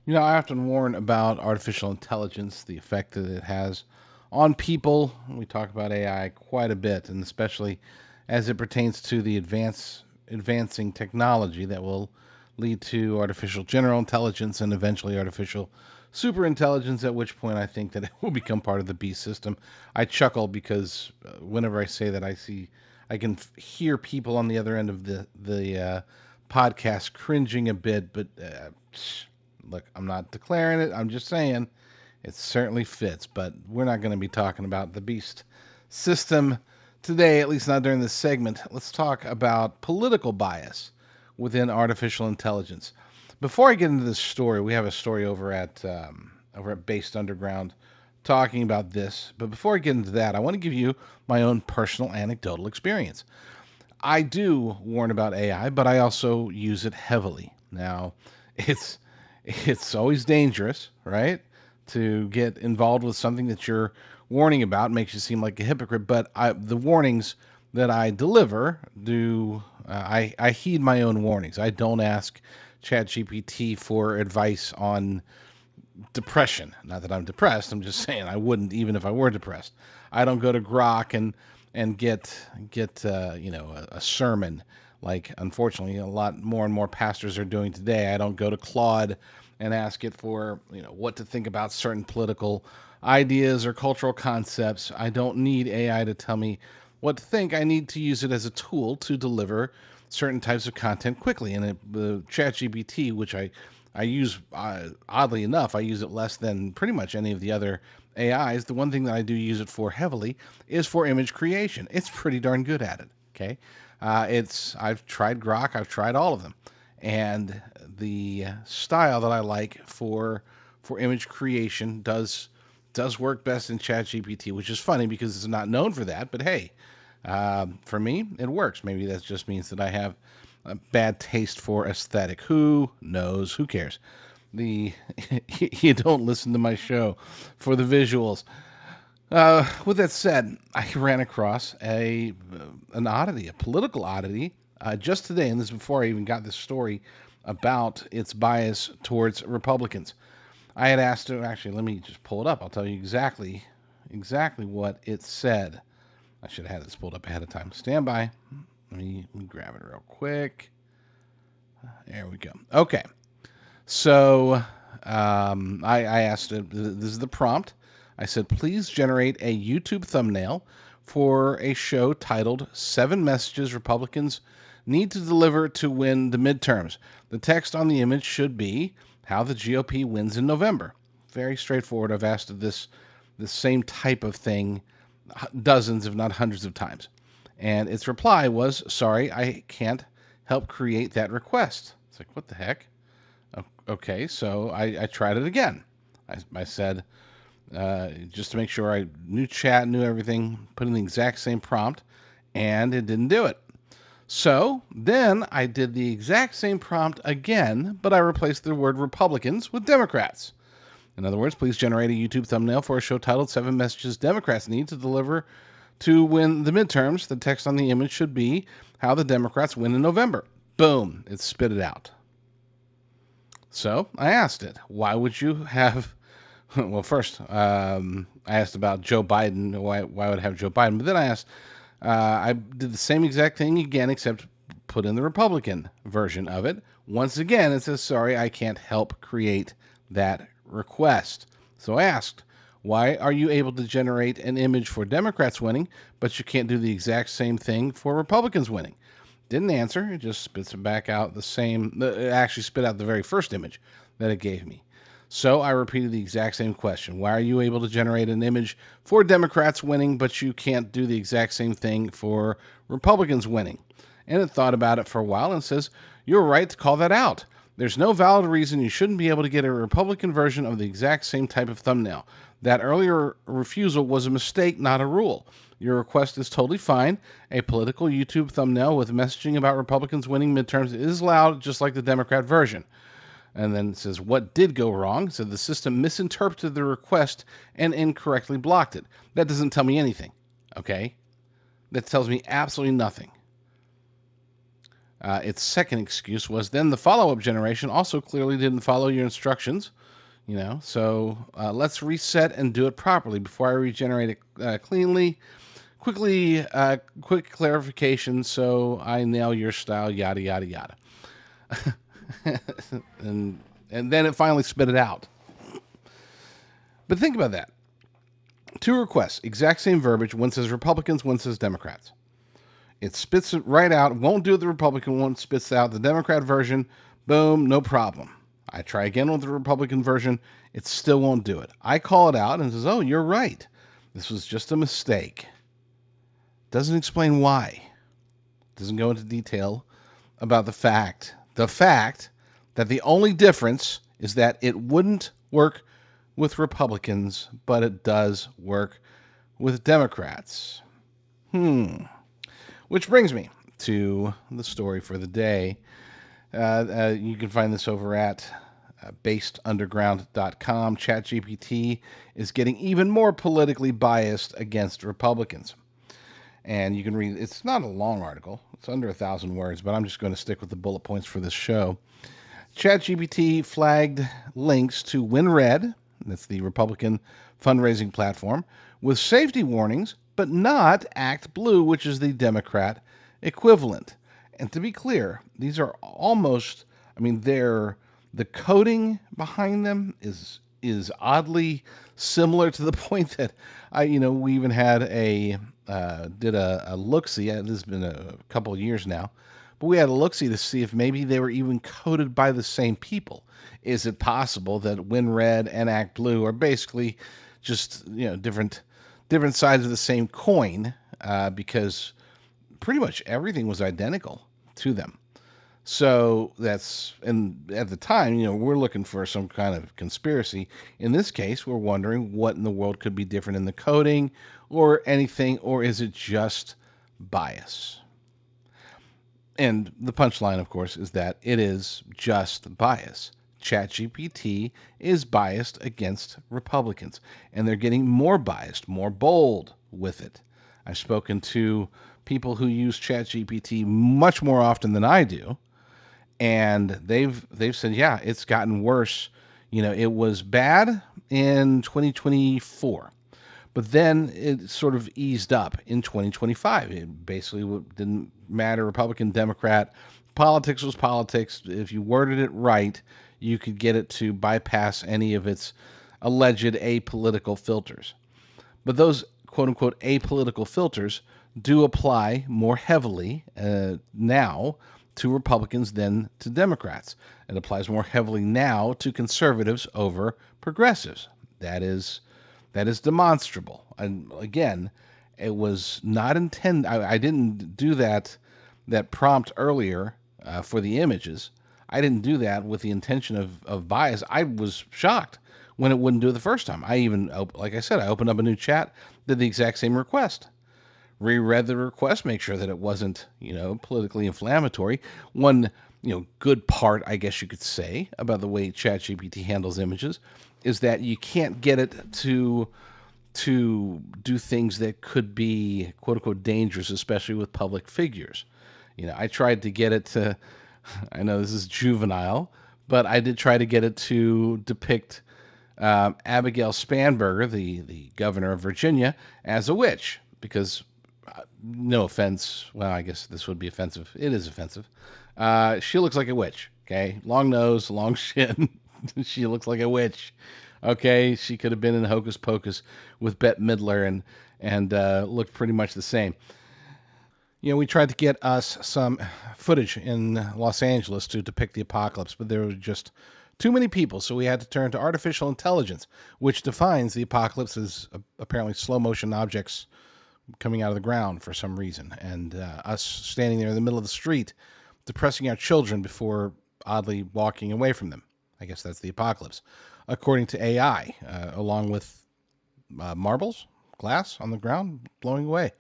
I often warn about artificial intelligence, the effect that it has on people. We talk about AI quite a bit, and especially as it pertains to the advancing technology that will lead to artificial general intelligence and eventually artificial super intelligence, at which point I think that it will become part of the beast system. I chuckle because whenever I say that, I can hear people on the other end of the podcast cringing a bit, but look, I'm not declaring it. I'm just saying it certainly fits, but we're not going to be talking about the beast system today, at least not during this segment. Let's talk about political bias within artificial intelligence. Before I get into this story, we have a story over at Based Underground talking about this. But before I get into that, I want to give you my own personal anecdotal experience. I do warn about AI, but I also use it heavily. Now, it's it's always dangerous, right? To get involved with something that you're warning about makes you seem like a hypocrite. But the warnings that I deliver I heed my own warnings. I don't ask ChatGPT for advice on depression. Not that I'm depressed. I'm just saying I wouldn't even if I were depressed. I don't go to Grok and get a sermon like unfortunately a lot more and more pastors are doing today. I don't go to Claude and ask it for what to think about certain political ideas or cultural concepts. I don't need AI to tell me what to think. I need to use it as a tool to deliver certain types of content quickly. And the ChatGPT, which I use, oddly enough, I use it less than pretty much any of the other AIs. The one thing that I do use it for heavily is for image creation. It's pretty darn good at it. Okay, I've tried Grok, I've tried all of them, and the style that I like for image creation does work best in ChatGPT, which is funny because it's not known for that. But hey, for me, it works. Maybe that just means that I have a bad taste for aesthetic. Who knows? Who cares? The you don't listen to my show for the visuals. With that said, I ran across an oddity, a political oddity, just today, and this is before I even got this story about its bias towards Republicans. I had asked her. Actually, let me just pull it up. I'll tell you exactly what it said. I should have had this pulled up ahead of time. Stand by. Let me grab it real quick. There we go. Okay. So I asked it, this is the prompt. I said, please generate a YouTube thumbnail for a show titled Seven Messages Republicans Need to Deliver to Win the Midterms. The text on the image should be how the GOP wins in November. Very straightforward. I've asked it this same type of thing dozens, if not hundreds of times. And its reply was, sorry, I can't help create that request. It's like, what the heck? Okay, so I tried it again. I said, just to make sure I knew chat, knew everything, put in the exact same prompt, and it didn't do it. So then I did the exact same prompt again, but I replaced the word Republicans with Democrats. In other words, please generate a YouTube thumbnail for a show titled Seven Messages Democrats Need to Deliver to Win the Midterms. The text on the image should be how the Democrats win in November. Boom, it spit it out. So I asked it, why would you have. Well, first, I asked about Joe Biden. Why would I have Joe Biden? But then I did the same exact thing again, except put in the Republican version of it. Once again, it says, sorry, I can't help create that request. So I asked, why are you able to generate an image for Democrats winning, but you can't do the exact same thing for Republicans winning? Didn't answer. It just spits it back out the same. It actually spit out the very first image that it gave me. So I repeated the exact same question. Why are you able to generate an image for Democrats winning, but you can't do the exact same thing for Republicans winning? And it thought about it for a while and says, you're right to call that out. There's no valid reason you shouldn't be able to get a Republican version of the exact same type of thumbnail. That earlier refusal was a mistake, not a rule. Your request is totally fine. A political YouTube thumbnail with messaging about Republicans winning midterms is allowed, just like the Democrat version. And then it says, what did go wrong? So the system misinterpreted the request and incorrectly blocked it. That doesn't tell me anything, okay? That tells me absolutely nothing. Its second excuse was then the follow-up generation also clearly didn't follow your instructions. So let's reset and do it properly before I regenerate it cleanly. Quick clarification so I nail your style, yada, yada, yada. and and then it finally spit it out. But think about that. Two requests, exact same verbiage. One says Republicans, one says Democrats. It spits it right out. Won't do it the Republican one. Spits out the Democrat version. Boom, no problem. I try again with the Republican version. It still won't do it. I call it out and says, "Oh, you're right. This was just a mistake." Doesn't explain why. Doesn't go into detail about the fact that the only difference is that it wouldn't work with Republicans, but it does work with Democrats. Which brings me to the story for the day. You can find this over at basedunderground.com. ChatGPT is getting even more politically biased against Republicans. And you can read, it's not a long article, it's under 1,000 words, but I'm just going to stick with the bullet points for this show. ChatGPT flagged links to WinRed, that's the Republican fundraising platform, with safety warnings, but not ActBlue, which is the Democrat equivalent. And to be clear, these are almost, the coding behind them is oddly similar to the point that we even had did a look-see. This has been a couple of years now, but we had a look-see to see if maybe they were even coded by the same people. Is it possible that WinRed and ActBlue are basically just different sides of the same coin? Because pretty much everything was identical to them. So and at the time, we're looking for some kind of conspiracy. In this case, we're wondering what in the world could be different in the coding or anything, or is it just bias? And the punchline, of course, is that it is just bias. ChatGPT is biased against Republicans, and they're getting more biased, more bold with it. I've spoken to people who use ChatGPT much more often than I do, and they've said, yeah, it's gotten worse. It was bad in 2024, but then it sort of eased up in 2025. It basically didn't matter, Republican, Democrat. Politics was politics. If you worded it right, you could get it to bypass any of its alleged apolitical filters. But those quote-unquote apolitical filters do apply more heavily now to Republicans than to Democrats. It applies more heavily now to conservatives over progressives. That is demonstrable. And again, it was not intended. I didn't do that prompt earlier for the images. I didn't do that with the intention of bias. I was shocked when it wouldn't do it the first time. I even, like I said, I opened up a new chat, did the exact same request. Reread the request, make sure that it wasn't, politically inflammatory. One, good part, I guess you could say, about the way ChatGPT handles images is that you can't get it to do things that could be quote unquote dangerous, especially with public figures. I tried to get it to, I know this is juvenile, but I did try to get it to depict Abigail Spanberger, the governor of Virginia, as a witch, because no offense. Well, I guess this would be offensive. It is offensive. She looks like a witch. Okay, long nose, long chin. She looks like a witch. Okay, she could have been in Hocus Pocus with Bette Midler and looked pretty much the same. We tried to get us some footage in Los Angeles to depict the apocalypse, but there were just too many people, so we had to turn to artificial intelligence, which defines the apocalypse as apparently slow motion objects coming out of the ground for some reason, and us standing there in the middle of the street depressing our children before oddly walking away from them. I guess that's the apocalypse, according to AI, along with marbles, glass on the ground blowing away.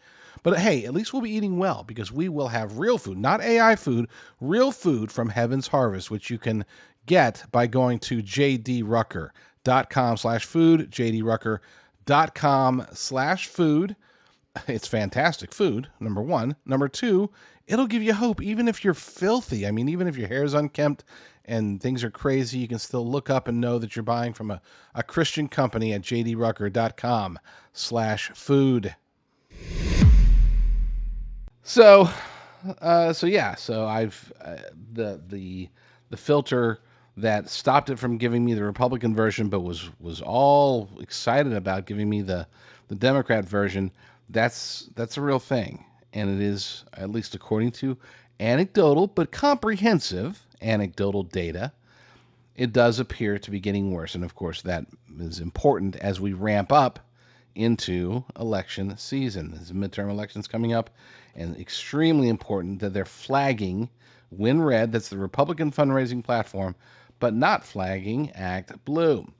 But hey, at least we'll be eating well because we will have real food, not AI food, real food from Heaven's Harvest, which you can get by going to jdrucker.com/food, jdrucker.com/food. It's fantastic food, number one. Number two, it'll give you hope, even if you're filthy. I mean, even if your hair is unkempt and things are crazy, you can still look up and know that you're buying from a Christian company at jdrucker.com/food. So, so I've the filter that stopped it from giving me the Republican version, but was all excited about giving me the Democrat version. That's a real thing, and it is, at least according to anecdotal but comprehensive anecdotal data. It does appear to be getting worse, and of course that is important as we ramp up into election season. There's midterm elections coming up, and extremely important that they're flagging Win Red, that's the Republican fundraising platform, but not flagging Act Blue.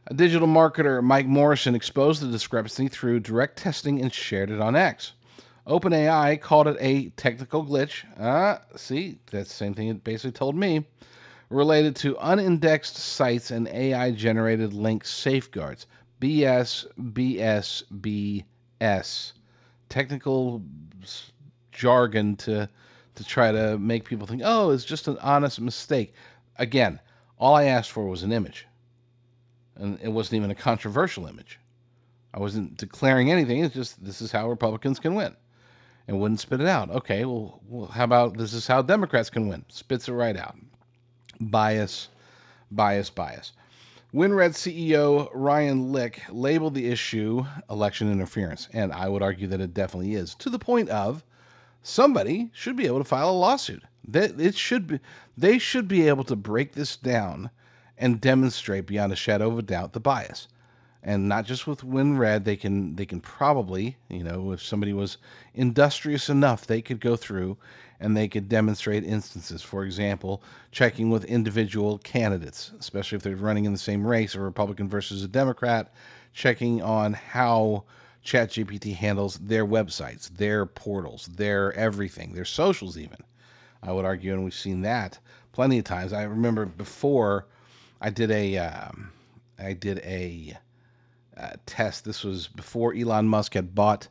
A digital marketer, Mike Morrison, exposed the discrepancy through direct testing and shared it on X. OpenAI called it a technical glitch. See, that's the same thing it basically told me. Related to unindexed sites and AI generated link safeguards. BS, BS, BS. Technical jargon to try to make people think, oh, it's just an honest mistake. Again, all I asked for was an image. And it wasn't even a controversial image. I wasn't declaring anything. It's just, this is how Republicans can win. And wouldn't spit it out. Okay, well, how about this is how Democrats can win? Spits it right out. Bias, bias, bias. WinRed CEO Ryan Lick labeled the issue election interference, and I would argue that it definitely is, to the point of somebody should be able to file a lawsuit. They should be able to break this down and demonstrate beyond a shadow of a doubt the bias. And not just with WinRed, they can probably, if somebody was industrious enough, they could go through and they could demonstrate instances. For example, checking with individual candidates, especially if they're running in the same race, a Republican versus a Democrat, checking on how ChatGPT handles their websites, their portals, their everything, their socials even. I would argue, and we've seen that plenty of times. I remember before I did a test. This was before Elon Musk had bought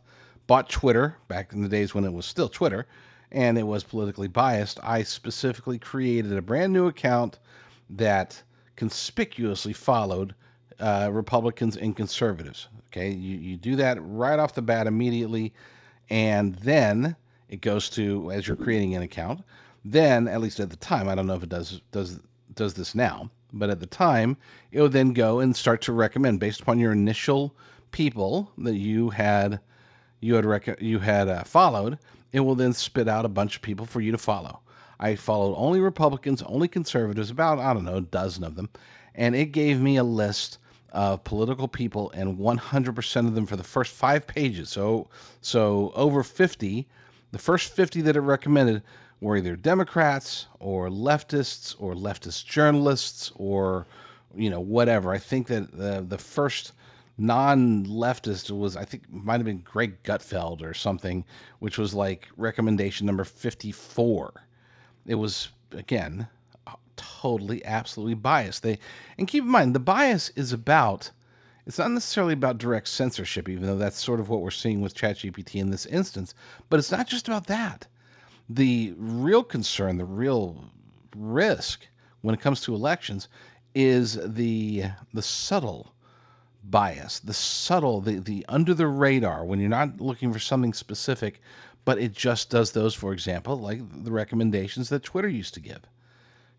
Twitter, back in the days when it was still Twitter, and it was politically biased. I specifically created a brand new account that conspicuously followed Republicans and conservatives. Okay, you do that right off the bat immediately, and then it goes to, as you're creating an account, then, at least at the time, I don't know if it does this now, but at the time, it would then go and start to recommend based upon your initial people that you had followed. It will then spit out a bunch of people for you to follow. I followed only Republicans, only conservatives, about, I don't know, a dozen of them, and it gave me a list of political people, and 100% of them for the first 5 pages. So over 50, the first 50 that it recommended were either Democrats or leftist journalists or whatever. I think that the first non-leftist was, I think, might have been Greg Gutfeld or something, which was like recommendation number 54. It was, again, totally, absolutely biased. And keep in mind, the bias is about, it's not necessarily about direct censorship, even though that's sort of what we're seeing with ChatGPT in this instance, but it's not just about that. The real concern, the real risk when it comes to elections is the subtle bias, the under the radar, when you're not looking for something specific, but it just does those, for example, like the recommendations that Twitter used to give.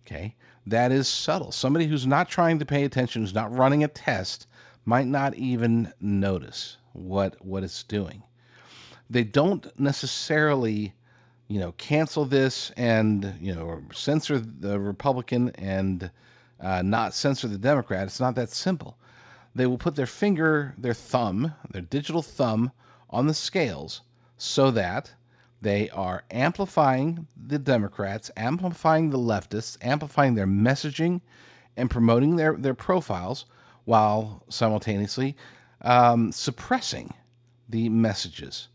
Okay, that is subtle. Somebody who's not trying to pay attention, who's not running a test, might not even notice what it's doing. They don't necessarily cancel this and, or censor the Republican and not censor the Democrat. It's not that simple. They will put their digital thumb on the scales so that they are amplifying the Democrats, amplifying the leftists, amplifying their messaging, and promoting their profiles while simultaneously suppressing the messages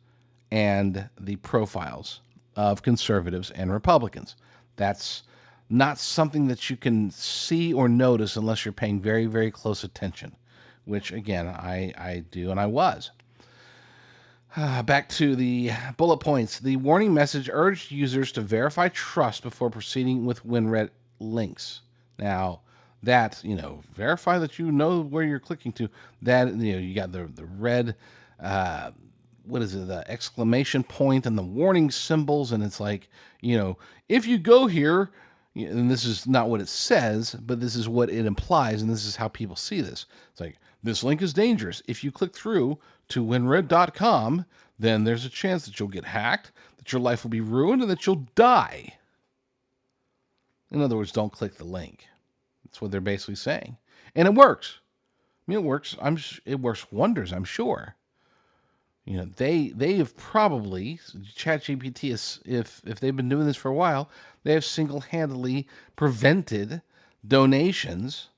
and the profiles of conservatives and Republicans. That's not something that you can see or notice unless you're paying very, very close attention, which, again, I do, and I was. Back to the bullet points. The warning message urged users to verify trust before proceeding with WinRed links. Now, that, verify that you know where you're clicking to. That, you got the red, uh, what is it, the exclamation point and the warning symbols. And it's like, if you go here, and this is not what it says, but this is what it implies, and this is how people see this. It's like, this link is dangerous. If you click through to winred.com, then there's a chance that you'll get hacked, that your life will be ruined, and that you'll die. In other words, don't click the link. That's what they're basically saying. And it works. I mean, it works. It works wonders, I'm sure. They have probably, ChatGPT is, if they've been doing this for a while, they have single-handedly prevented donations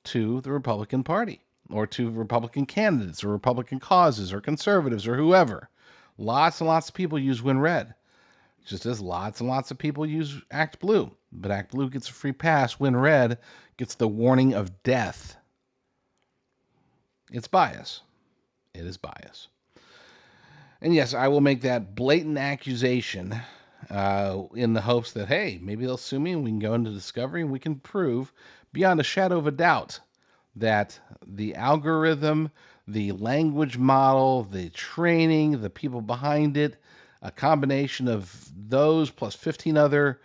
to the Republican Party or to Republican candidates or Republican causes or conservatives or whoever. Lots and lots of people use WinRed, just as lots and lots of people use ActBlue. But ActBlue gets a free pass. WinRed gets the warning of death. It's bias. It is bias. And yes, I will make that blatant accusation in the hopes that, hey, maybe they'll sue me and we can go into discovery and we can prove beyond a shadow of a doubt that the algorithm, the language model, the training, the people behind it, a combination of those plus 15 other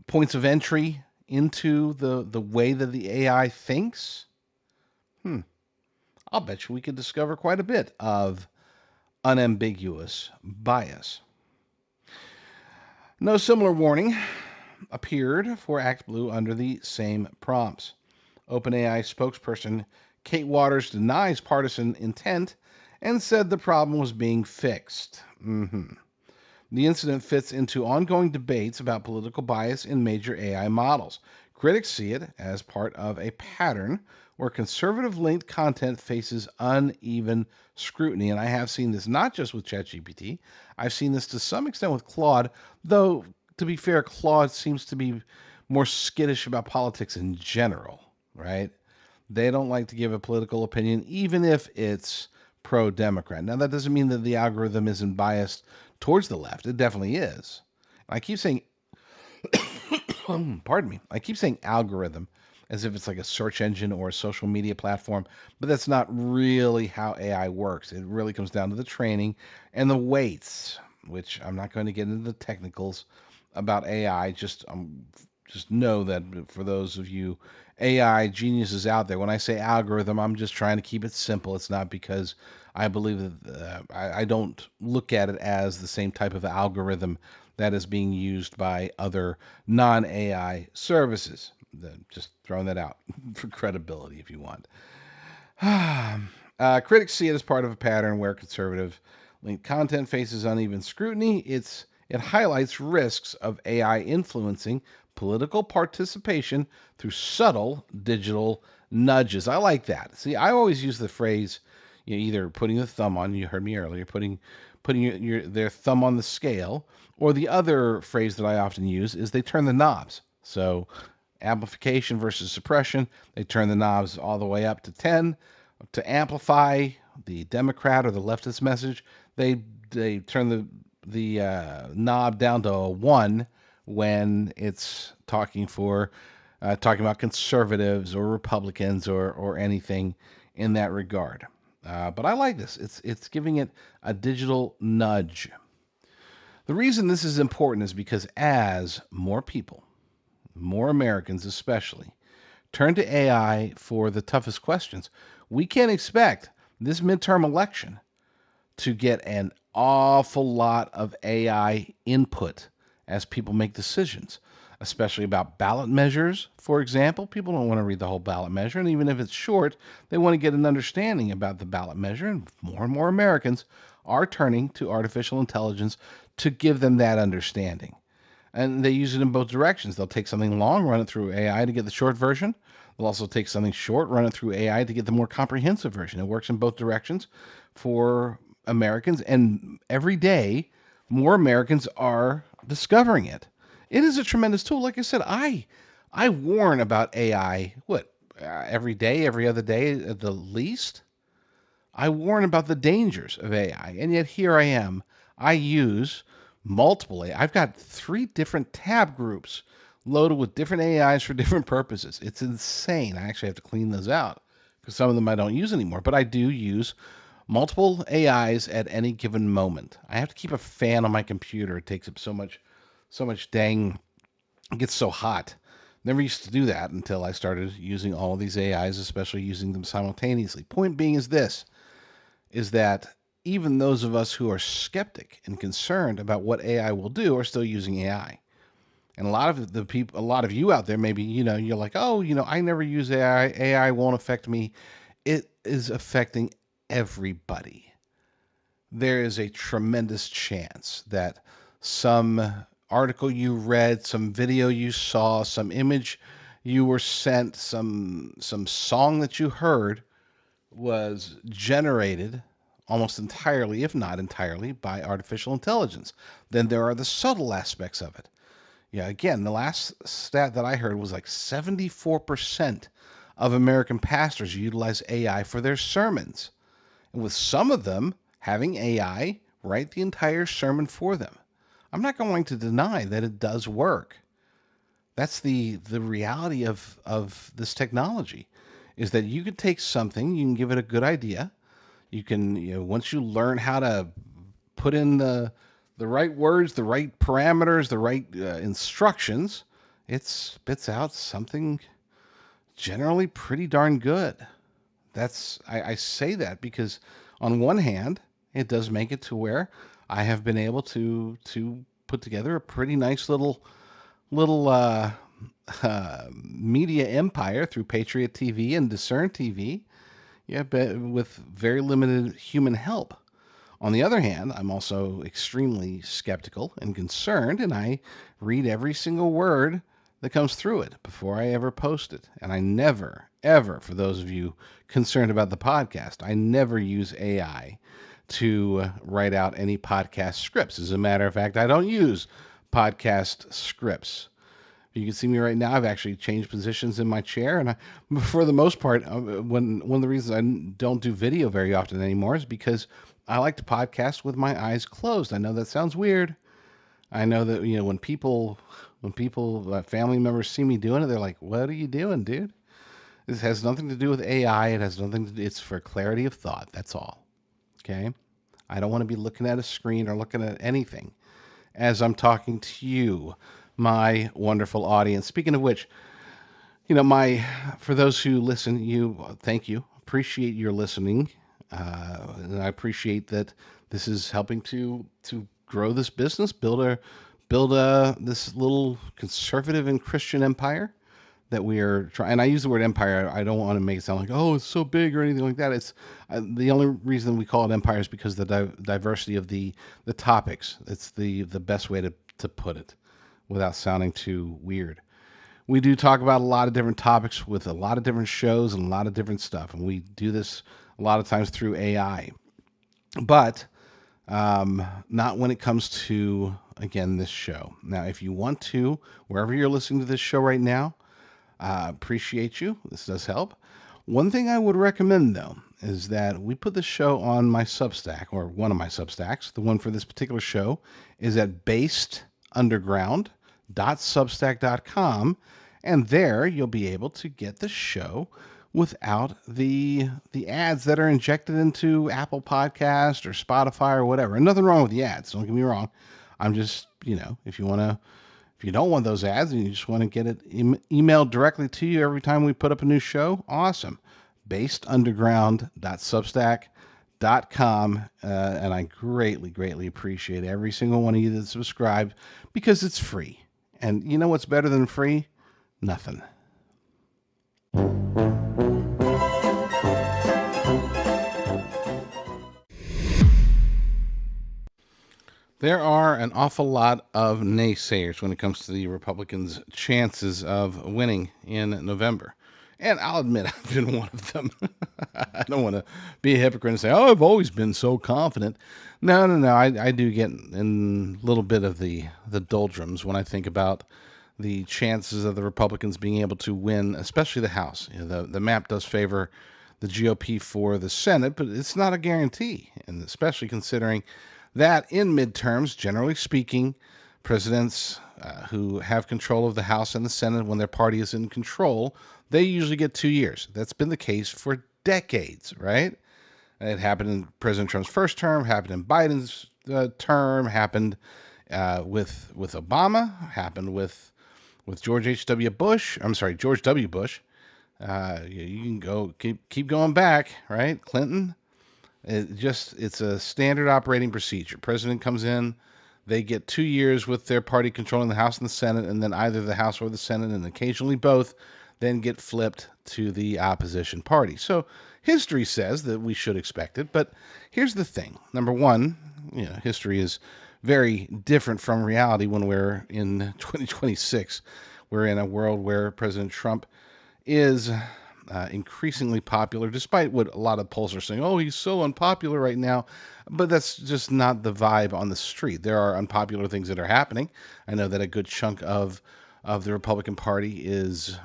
points of entry into the way that the AI thinks, I'll bet you we could discover quite a bit of unambiguous bias. No similar warning appeared for ActBlue under the same prompts. OpenAI spokesperson Kate Waters denies partisan intent and said the problem was being fixed. The incident fits into ongoing debates about political bias in major AI models. Critics see it as part of a pattern where conservative linked content faces uneven scrutiny. And I have seen this not just with ChatGPT, I've seen this to some extent with Claude, though, to be fair, Claude seems to be more skittish about politics in general, right? They don't like to give a political opinion, even if it's pro-Democrat. Now, that doesn't mean that the algorithm isn't biased towards the left. It definitely is. I keep saying, pardon me, I keep saying algorithm as if it's like a search engine or a social media platform, but that's not really how AI works. It really comes down to the training and the weights, which I'm not going to get into the technicals about AI. Just know that for those of you AI geniuses out there, when I say algorithm, I'm just trying to keep it simple. It's not because I believe that I don't look at it as the same type of algorithm that is being used by other non-AI services. Just throwing that out for credibility if you want. Critics see it as part of a pattern where conservative linked content faces uneven scrutiny. It highlights risks of AI influencing political participation through subtle digital nudges. I like that. See, I always use the phrase, either putting the thumb on, you heard me earlier, putting their thumb on the scale, or the other phrase that I often use is they turn the knobs. So amplification versus suppression, they turn the knobs all the way up to 10. To amplify the Democrat or the leftist message, they turn the knob down to a 1 when it's talking about conservatives or Republicans or anything in that regard. But I like this. It's giving it a digital nudge. The reason this is important is because as more people, more Americans especially, turn to AI for the toughest questions, we can't expect this midterm election to get an awful lot of AI input as people make decisions, especially about ballot measures, for example. People don't want to read the whole ballot measure, and even if it's short, they want to get an understanding about the ballot measure, and more Americans are turning to artificial intelligence to give them that understanding. And they use it in both directions. They'll take something long, run it through AI to get the short version. They'll also take something short, run it through AI to get the more comprehensive version. It works in both directions for Americans, and every day, more Americans are discovering it. It is a tremendous tool. Like I said, I warn about AI, every day, every other day at the least. I warn about the dangers of AI, and yet here I am. I use multiple AI. I've got 3 different tab groups loaded with different AIs for different purposes. It's insane. I actually have to clean those out because some of them I don't use anymore, but I do use multiple AIs at any given moment. I have to keep a fan on my computer. It takes up so much dang, it gets so hot. Never used to do that until I started using all of these AIs, especially using them simultaneously. Point being is that even those of us who are skeptic and concerned about what AI will do are still using AI. And a lot of the people, a lot of you out there, maybe, you're like, oh, I never use AI. AI won't affect me. It is affecting everybody. There is a tremendous chance that some article you read, some video you saw, some image you were sent, some song that you heard was generated almost entirely, if not entirely, by artificial intelligence. Then there are the subtle aspects of it. Yeah, again, the last stat that I heard was like 74% of American pastors utilize AI for their sermons, and with some of them having AI write the entire sermon for them. I'm not going to deny that it does work. That's the reality of this technology, is that you can take something, you can give it a good idea, you can, once you learn how to put in the right words, the right parameters, the right instructions, it spits out something generally pretty darn good. I say that because on one hand, it does make it to where I have been able to put together a pretty nice little media empire through Patriot TV and Discern TV. Yeah, but with very limited human help. On the other hand, I'm also extremely skeptical and concerned, and I read every single word that comes through it before I ever post it. And I never, ever, for those of you concerned about the podcast, I never use AI to write out any podcast scripts. As a matter of fact, I don't use podcast scripts. You can see me right now. I've actually changed positions in my chair, and for the most part, one of the reasons I don't do video very often anymore is because I like to podcast with my eyes closed. I know that sounds weird. I know that when people, family members see me doing it, they're like, "What are you doing, dude?" This has nothing to do with AI. It has nothing to do. It's for clarity of thought. That's all. Okay. I don't want to be looking at a screen or looking at anything as I'm talking to you, my wonderful audience. Speaking of which, for those who listen, thank you. Appreciate your listening. And I appreciate that this is helping to grow this business, build a this little conservative and Christian empire that we are trying. And I use the word empire. I don't want to make it sound like, oh, it's so big or anything like that. It's the only reason we call it empire is because the diversity of the topics. It's the best way to put it without sounding too weird. We do talk about a lot of different topics with a lot of different shows and a lot of different stuff, and we do this a lot of times through AI, but not when it comes to, again, this show. Now, if you want to, wherever you're listening to this show right now, appreciate you. This does help. One thing I would recommend, though, is that we put the show on my Substack, or one of my Substacks. The one for this particular show is at basedunderground.substack.com, and there you'll be able to get the show without the ads that are injected into Apple Podcast or Spotify or whatever. And nothing wrong with the ads. Don't get me wrong. I'm just, if you don't want those ads and you just want to get it emailed directly to you every time we put up a new show, awesome. basedunderground.substack.com. And I greatly, greatly appreciate every single one of you that subscribe because it's free. And you know what's better than free? Nothing. There are an awful lot of naysayers when it comes to the Republicans' chances of winning in November. And I'll admit I've been one of them. I don't want to be a hypocrite and say, oh, I've always been so confident. No. I do get in a little bit of the doldrums when I think about the chances of the Republicans being able to win, especially the House. The map does favor the GOP for the Senate, but it's not a guarantee, and especially considering that in midterms, generally speaking, presidents who have control of the House and the Senate, when their party is in control, they usually get 2 years. That's been the case for decades, right? It happened in President Trump's first term, happened in Biden's term, happened with Obama, happened with George H.W. Bush. I'm sorry, George W. Bush. You can go keep going back, right? Clinton. It's a standard operating procedure. President comes in, they get 2 years with their party controlling the House and the Senate, and then either the House or the Senate, and occasionally both, then get flipped to the opposition party. So history says that we should expect it, but here's the thing. Number one, history is very different from reality when we're in 2026. We're in a world where President Trump is increasingly popular, despite what a lot of polls are saying. Oh, he's so unpopular right now. But that's just not the vibe on the street. There are unpopular things that are happening. I know that a good chunk of the Republican Party is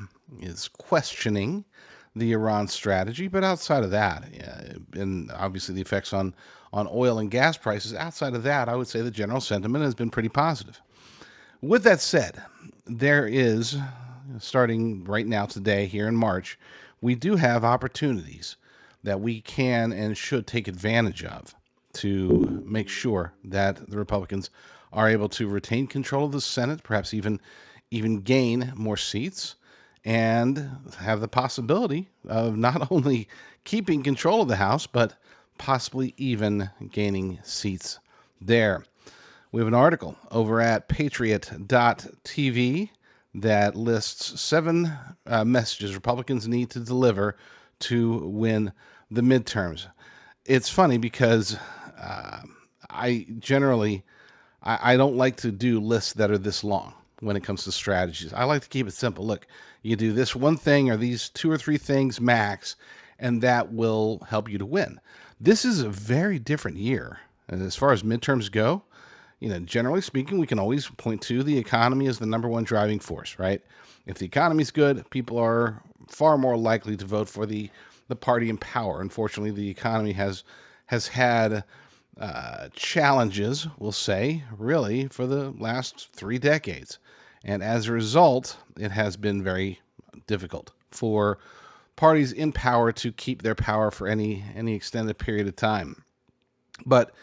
questioning the Iran strategy, but outside of that, and obviously the effects on oil and gas prices, outside of that, I would say the general sentiment has been pretty positive. With that said, there is, starting right now today here in March, we do have opportunities that we can and should take advantage of to make sure that the Republicans are able to retain control of the Senate, perhaps even gain more seats, and have the possibility of not only keeping control of the House, but possibly even gaining seats there. We have an article over at patriot.tv that lists 7 messages Republicans need to deliver to win the midterms. It's funny because I generally I don't like to do lists that are this long when it comes to strategies. I like to keep it simple. Look, you do this one thing or these 2 or 3 things max, and that will help you to win. This is a very different year. And as far as midterms go, generally speaking, we can always point to the economy as the number one driving force, right? If the economy's good, people are far more likely to vote for the party in power. Unfortunately, the economy has had challenges, we'll say, really, for the last 3 decades. And as a result, it has been very difficult for parties in power to keep their power for any extended period of time. But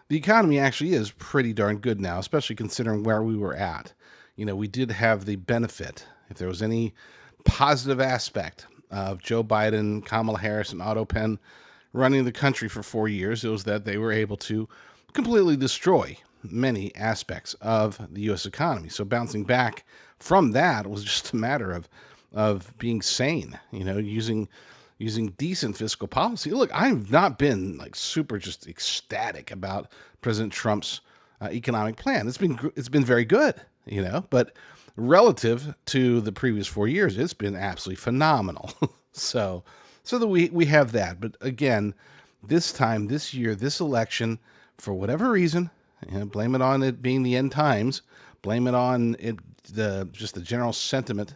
the economy actually is pretty darn good now, especially considering where we were at. We did have the benefit, if there was any positive aspect of Joe Biden, Kamala Harris, and Otto Penn running the country for 4 years, it was that they were able to completely destroy many aspects of the U.S. economy. So bouncing back from that was just a matter of being sane, using decent fiscal policy. Look, I've not been like super just ecstatic about President Trump's economic plan. It's been very good, but relative to the previous 4 years, it's been absolutely phenomenal. so that we have that. But again, this year, this election, for whatever reason, blame it on it being the end times, blame it on the general sentiment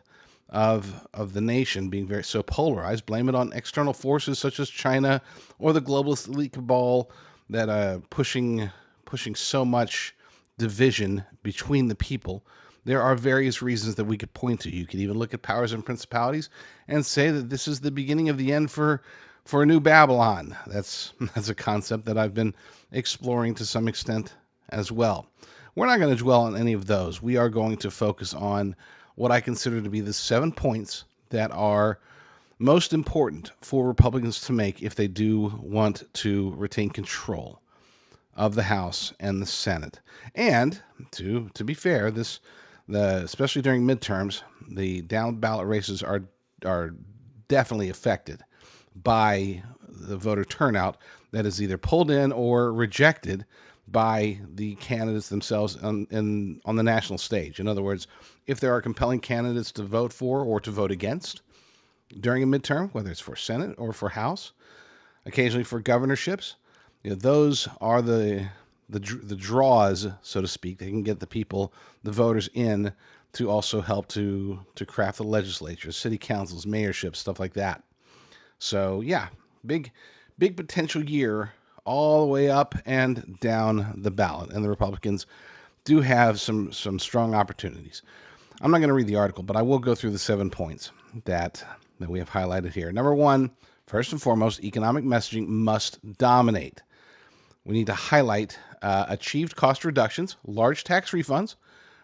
of the nation being very so polarized. Blame it on external forces such as China or the globalist elite cabal that are pushing so much division between the people. There are various reasons that we could point to. You could even look at powers and principalities and say that this is the beginning of the end for a new Babylon. That's a concept that I've been exploring to some extent as well. We're not going to dwell on any of those. We are going to focus on what I consider to be the 7 points that are most important for Republicans to make if they do want to retain control of the House and the Senate. And to be fair, especially during midterms, the down ballot races are definitely affected by the voter turnout that is either pulled in or rejected by the candidates themselves on the national stage. In other words, if there are compelling candidates to vote for or to vote against during a midterm, whether it's for Senate or for House, occasionally for governorships, those are the draws, so to speak. They can get the voters in to also help to craft the legislature, city councils, mayorships, stuff like that. So yeah, big, big potential year all the way up and down the ballot, and the Republicans do have some strong opportunities. I'm not going to read the article, but I will go through the 7 points that we have highlighted here. Number one, first and foremost, economic messaging must dominate. We need to highlight achieved cost reductions, large tax refunds.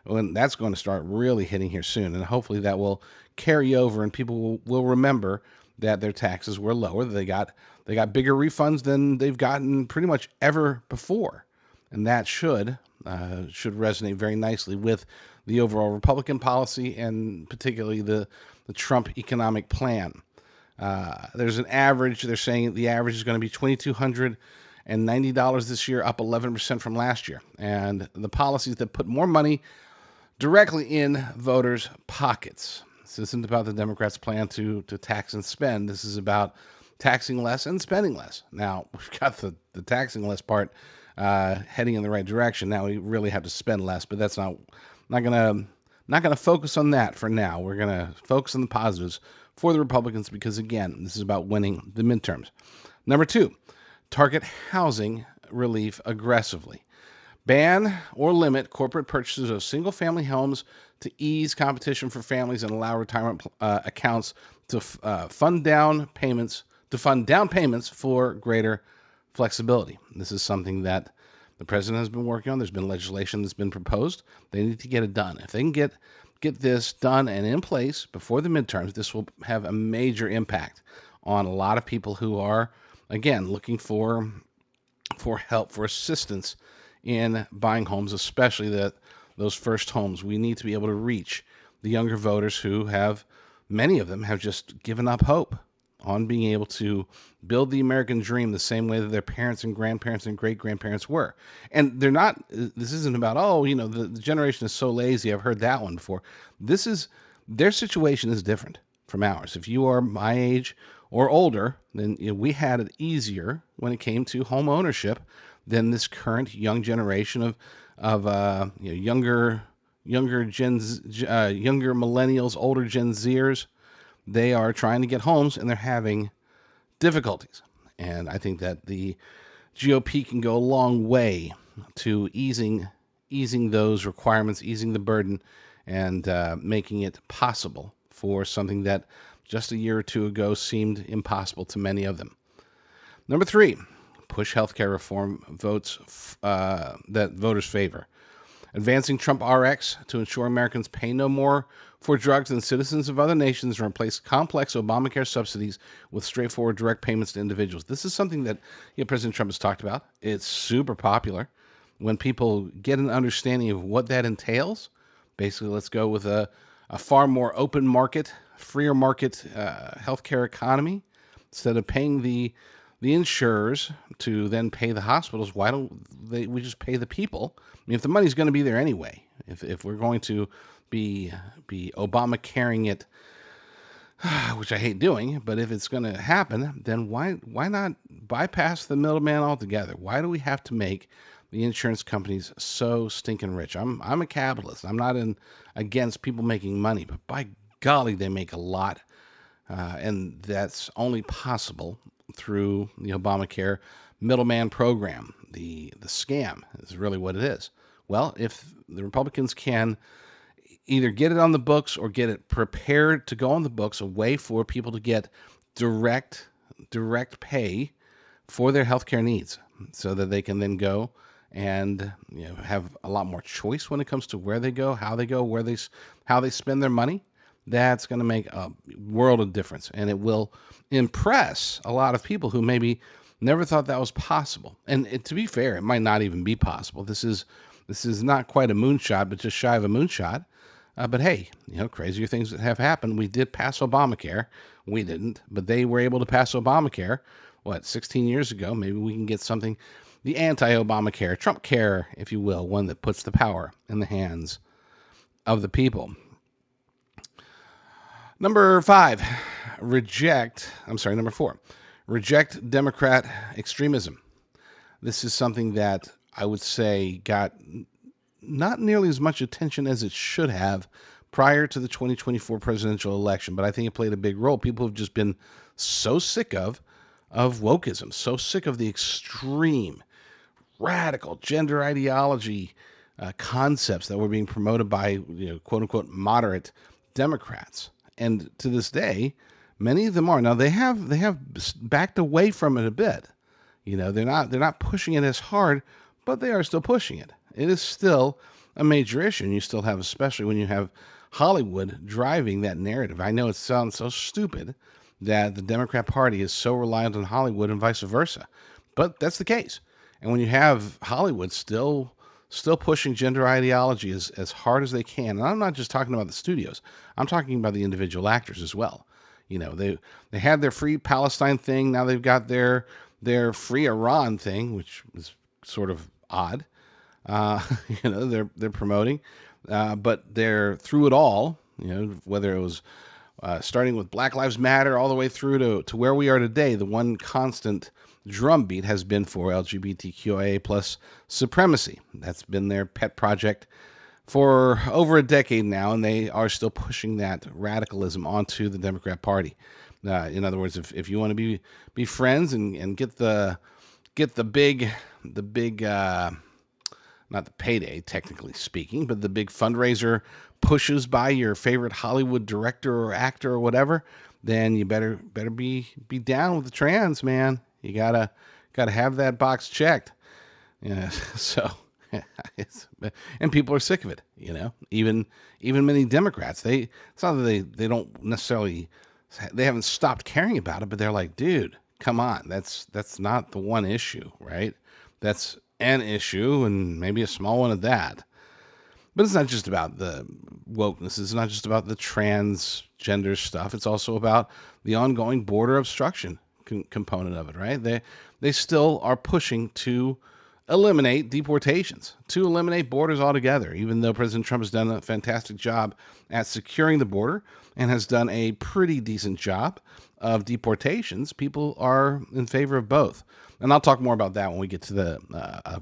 And that's going to start really hitting here soon. And hopefully that will carry over and people will remember that their taxes were lower. They got bigger refunds than they've gotten pretty much ever before. And that should resonate very nicely with the overall Republican policy and particularly the Trump economic plan. There's an average. They're saying the average is going to be $2,290 this year, up 11% from last year. And the policies that put more money directly in voters' pockets. This isn't about the Democrats' plan to tax and spend. This is about taxing less and spending less. Now, we've got the taxing less part heading in the right direction. Now we really have to spend less, but that's not gonna focus on that for now. We're gonna focus on the positives for the Republicans because again, this is about winning the midterms. Number two, target housing relief aggressively. Ban or limit corporate purchases of single-family homes to ease competition for families and allow retirement accounts to fund down payments for greater flexibility. This is something that the president has been working on. There's been legislation that's been proposed. They need to get it done. If they can get this done and in place before the midterms, this will have a major impact on a lot of people who are, again, looking for help, for assistance in buying homes, especially those first homes. We need to be able to reach the younger voters who many of them have just given up hope on being able to build the American dream the same way that their parents and grandparents and great-grandparents were. And this isn't about, the generation is so lazy. I've heard that one before. Their situation is different from ours. If you are my age or older, then we had it easier when it came to home ownership than this current young generation of younger millennials, older Gen Zers. They are trying to get homes and they're having difficulties. And I think that the GOP can go a long way to easing those requirements, easing the burden, and making it possible for something that just a year or two ago seemed impossible to many of them. Number three, push healthcare reform votes that voters favor. Advancing Trump RX to ensure Americans pay no more for drugs than citizens of other nations and replace complex Obamacare subsidies with straightforward direct payments to individuals. This is something that President Trump has talked about. It's super popular. When people get an understanding of what that entails, basically let's go with a far more open market, freer market healthcare economy. Instead of paying the insurers to then pay the hospitals, why don't we just pay the people? I mean, if the money's going to be there anyway, if we're going to be Obama carrying it, which I hate doing, but if it's going to happen, then why not bypass the middleman altogether? Why do we have to make the insurance companies so stinking rich? I'm a capitalist. I'm not against people making money, but by golly, they make a lot, and that's only possible through the Obamacare middleman program. The scam is really what it is. Well, if the Republicans can either get it on the books or get it prepared to go on the books, a way for people to get direct pay for their healthcare needs so that they can then go and have a lot more choice when it comes to where they go, how they go, how they spend their money. That's going to make a world of difference, and it will impress a lot of people who maybe never thought that was possible. And to be fair, it might not even be possible. This is not quite a moonshot, but just shy of a moonshot. But hey, crazier things that have happened. We did pass Obamacare. We didn't, but they were able to pass Obamacare, 16 years ago. Maybe we can get something, the anti-Obamacare, Trump care, if you will, one that puts the power in the hands of the people. Number four, reject Democrat extremism. This is something that I would say got not nearly as much attention as it should have prior to the 2024 presidential election, but I think it played a big role. People have just been so sick of of wokeism, so sick of the extreme, radical gender ideology concepts that were being promoted by, quote unquote, moderate Democrats. And to this day, many of them are. Now they have backed away from it a bit. They're not pushing it as hard, but they are still pushing it. It is still a major issue, and you still have, especially when you have Hollywood driving that narrative. I know it sounds so stupid that the Democrat Party is so reliant on Hollywood and vice versa, but that's the case. And when you have Hollywood still pushing gender ideology as hard as they can, and I'm not just talking about the studios, I'm talking about the individual actors as well. They had their free Palestine thing. Now they've got their free Iran thing, which is sort of odd. Uh, they're promoting, but they're through it all. Whether it was starting with Black Lives Matter all the way through to where we are today, the one constant drumbeat has been for LGBTQIA plus supremacy. That's been their pet project for over a decade now, and they are still pushing that radicalism onto the Democrat Party. In other words, if you want to be friends and get the big not the payday, technically speaking, but the big fundraiser pushes by your favorite Hollywood director or actor or whatever, then you better be down with the trans, man. You gotta have that box checked. Yeah, so and people are sick of it. Even many Democrats. It's not that they don't necessarily, they haven't stopped caring about it, but they're like, dude, come on, that's not the one issue, right? That's an issue, and maybe a small one at that. But it's not just about the wokeness. It's not just about the transgender stuff. It's also about the ongoing border obstruction component of it, right? They still are pushing to eliminate deportations, to eliminate borders altogether, even though President Trump has done a fantastic job at securing the border and has done a pretty decent job of deportations. People are in favor of both. And I'll talk more about that when we get to the a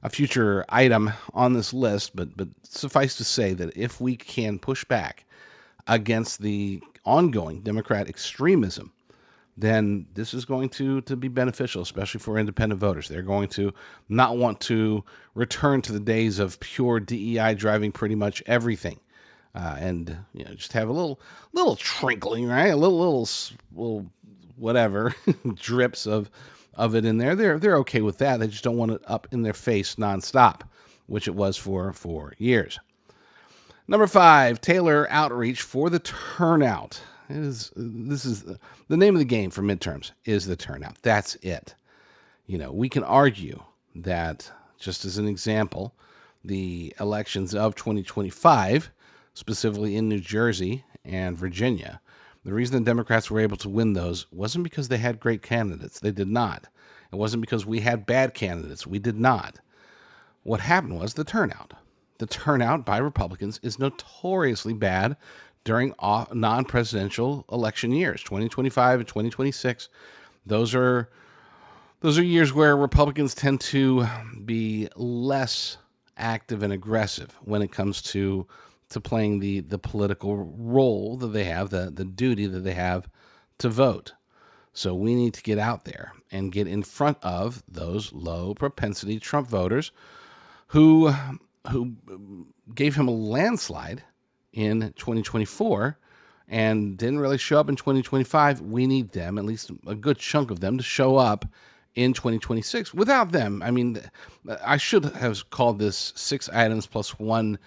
future item on this list, but suffice to say that if we can push back against the ongoing Democrat extremism, then this is going to be beneficial, especially for independent voters. They're going to not want to return to the days of pure DEI driving pretty much everything, and just have a little trickling, right? A little whatever drips of it in there. They're okay with that. They just don't want it up in their face nonstop, which it was for years. Number 5, tailor outreach for the turnout. This is the name of the game for midterms, is the turnout. That's it. We can argue that, just as an example, the elections of 2025, specifically in New Jersey and Virginia, the reason the Democrats were able to win those wasn't because they had great candidates. They did not. It wasn't because we had bad candidates. We did not. What happened was the turnout. The turnout by Republicans is notoriously bad during non-presidential election years, 2025 and 2026. Those are years where Republicans tend to be less active and aggressive when it comes to playing the political role that they have, the duty that they have to vote. So we need to get out there and get in front of those low propensity Trump voters who gave him a landslide in 2024 and didn't really show up in 2025. We need them, at least a good chunk of them, to show up in 2026. Without them, I mean, I should have called this 6 items plus one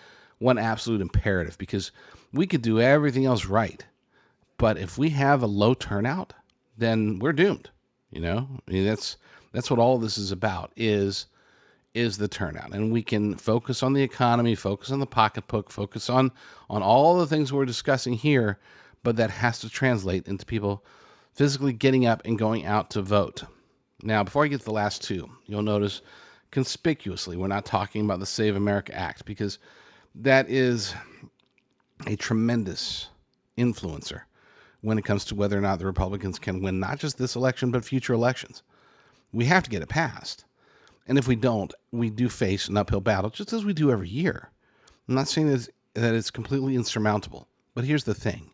absolute imperative, because we could do everything else right, but if we have a low turnout, then we're doomed. I mean, that's what all this is about, is the turnout. And we can focus on the economy, focus on the pocketbook, focus on all the things we're discussing here, but that has to translate into people physically getting up and going out to vote. Now, before I get to the last 2, you'll notice conspicuously we're not talking about the Save America Act, because that is a tremendous influencer when it comes to whether or not the Republicans can win not just this election, but future elections. We have to get it passed. And if we don't, we do face an uphill battle, just as we do every year. I'm not saying that it's completely insurmountable, but here's the thing.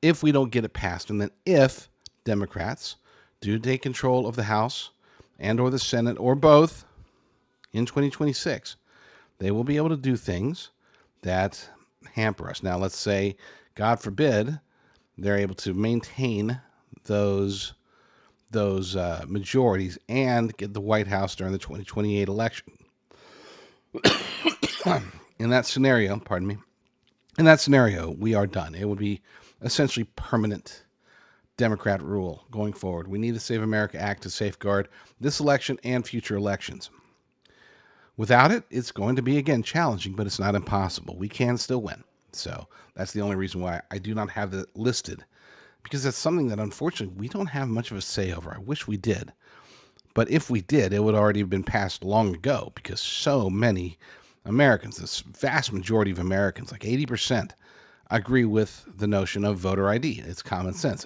If we don't get it passed, and then if Democrats do take control of the House and or the Senate or both in 2026, they will be able to do things that hamper us. Now, let's say, God forbid, they're able to maintain those majorities and get the White House during the 2028 election. In that scenario, we are done. It would be essentially permanent Democrat rule going forward. We need the Save America Act to safeguard this election and future elections. Without it, it's going to be, again, challenging, but it's not impossible. We can still win. So that's the only reason why I do not have that listed, because that's something that, unfortunately, we don't have much of a say over. I wish we did. But if we did, it would already have been passed long ago, because so many Americans, this vast majority of Americans, like 80%, agree with the notion of voter ID. It's common sense.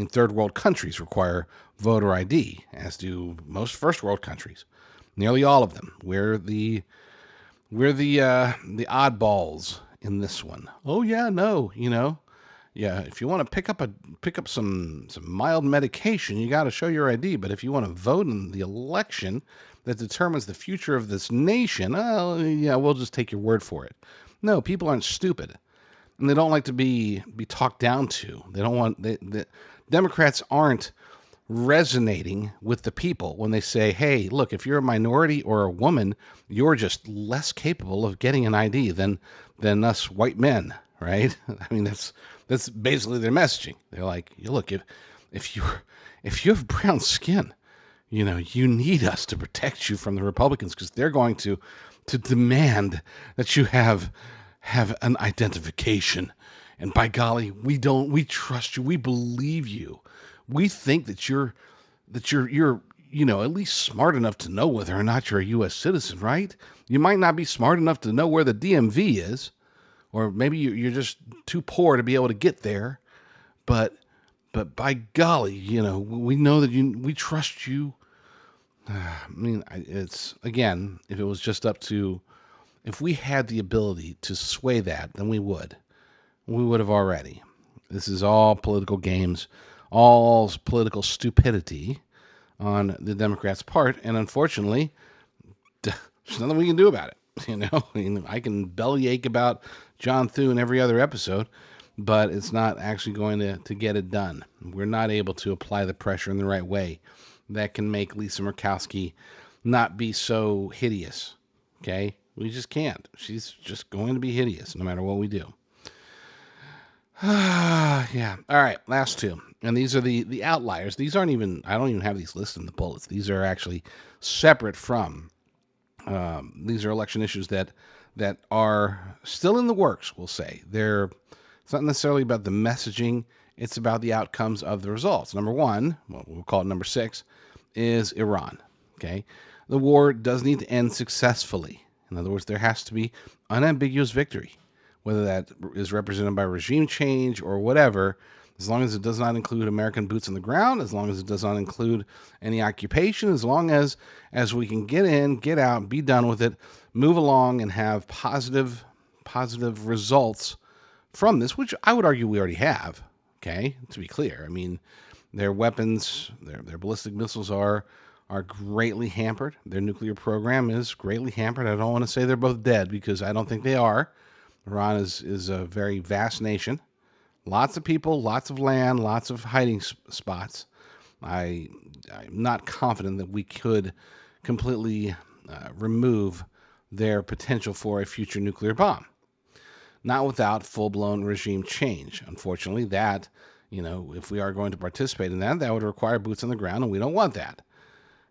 Third world countries require voter ID, as do most first world countries. Nearly all of them. We're the oddballs in this one. Oh yeah, no, yeah. If you want to pick up some mild medication, you got to show your ID. But if you want to vote in the election that determines the future of this nation, oh yeah, we'll just take your word for it. No, people aren't stupid, and they don't like to be talked down to. They don't want the Democrats aren't resonating with the people when they say, hey, look, if you're a minority or a woman, you're just less capable of getting an ID than us white men, right? I mean, that's basically their messaging. They're like, look, if you have brown skin, you need us to protect you from the Republicans, because they're going to demand that you have an identification. And by golly, we trust you. We believe you. We think that you're at least smart enough to know whether or not you're a U.S. citizen, right? You might not be smart enough to know where the DMV is, or maybe you're just too poor to be able to get there. But by golly, we know that we trust you. It's, again, if it was just up to, if we had the ability to sway that, then we would have already. This is all political games, all political stupidity on the Democrats' part, and unfortunately, there's nothing we can do about it. I can bellyache about John Thune every other episode, but it's not actually going to get it done. We're not able to apply the pressure in the right way that can make Lisa Murkowski not be so hideous. Okay? We just can't. She's just going to be hideous no matter what we do. Yeah. All right. Last two. And these are the outliers. These aren't even, I don't even have these listed in the bullets. These are actually separate from, these are election issues that are still in the works, we'll say. It's not necessarily about the messaging. It's about the outcomes of the results. Number one, well, we'll call it number 6, is Iran. Okay. The war does need to end successfully. In other words, there has to be unambiguous victory, whether that is represented by regime change or whatever, as long as it does not include American boots on the ground, as long as it does not include any occupation, as long as we can get in, get out, be done with it, move along, and have positive results from this, which I would argue we already have, okay, to be clear. I mean, their weapons, their ballistic missiles are greatly hampered. Their nuclear program is greatly hampered. I don't want to say they're both dead, because I don't think they are. Iran is a very vast nation. Lots of people, lots of land, lots of hiding spots. I'm not confident that we could completely remove their potential for a future nuclear bomb. Not without full-blown regime change. Unfortunately, that, if we are going to participate in that would require boots on the ground, and we don't want that.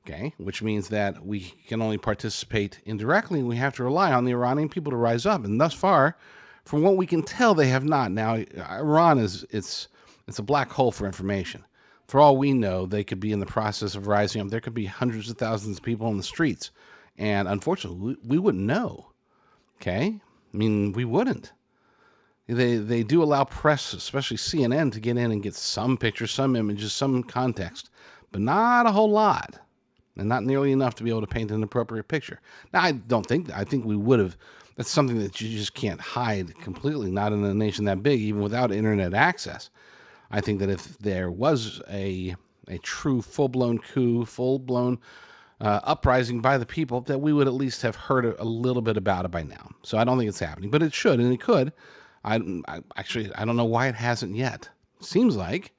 Okay, which means that we can only participate indirectly, and we have to rely on the Iranian people to rise up. And thus far, from what we can tell, they have not. Now, Iran it's a black hole for information. For all we know, they could be in the process of rising up. There could be hundreds of thousands of people in the streets, and unfortunately, we wouldn't know. Okay, I mean, we wouldn't. They do allow press, especially CNN, to get in and get some pictures, some images, some context, but not a whole lot. And not nearly enough to be able to paint an appropriate picture. Now, I think we would have. That's something that you just can't hide completely, not in a nation that big, even without internet access. I think that if there was a a true full-blown coup, full-blown uprising by the people, that we would at least have heard a little bit about it by now. So I don't think it's happening, but it should, and it could. I don't know why it hasn't yet. Seems like,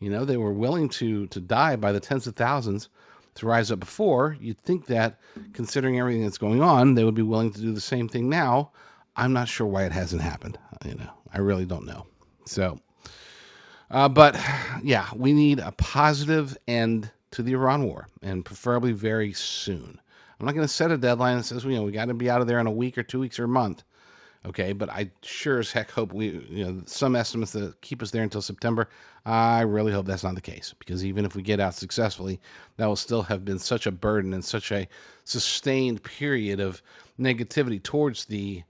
they were willing to die by the tens of thousands to rise up before. You'd think that, considering everything that's going on, they would be willing to do the same thing now. I'm not sure why it hasn't happened. I really don't know. So, but yeah, we need a positive end to the Iran war, and preferably very soon. I'm not going to set a deadline that says, we got to be out of there in a week or 2 weeks or a month. Okay, but I sure as heck hope some estimates that keep us there until September. I really hope that's not the case, because even if we get out successfully, that will still have been such a burden and such a sustained period of negativity towards the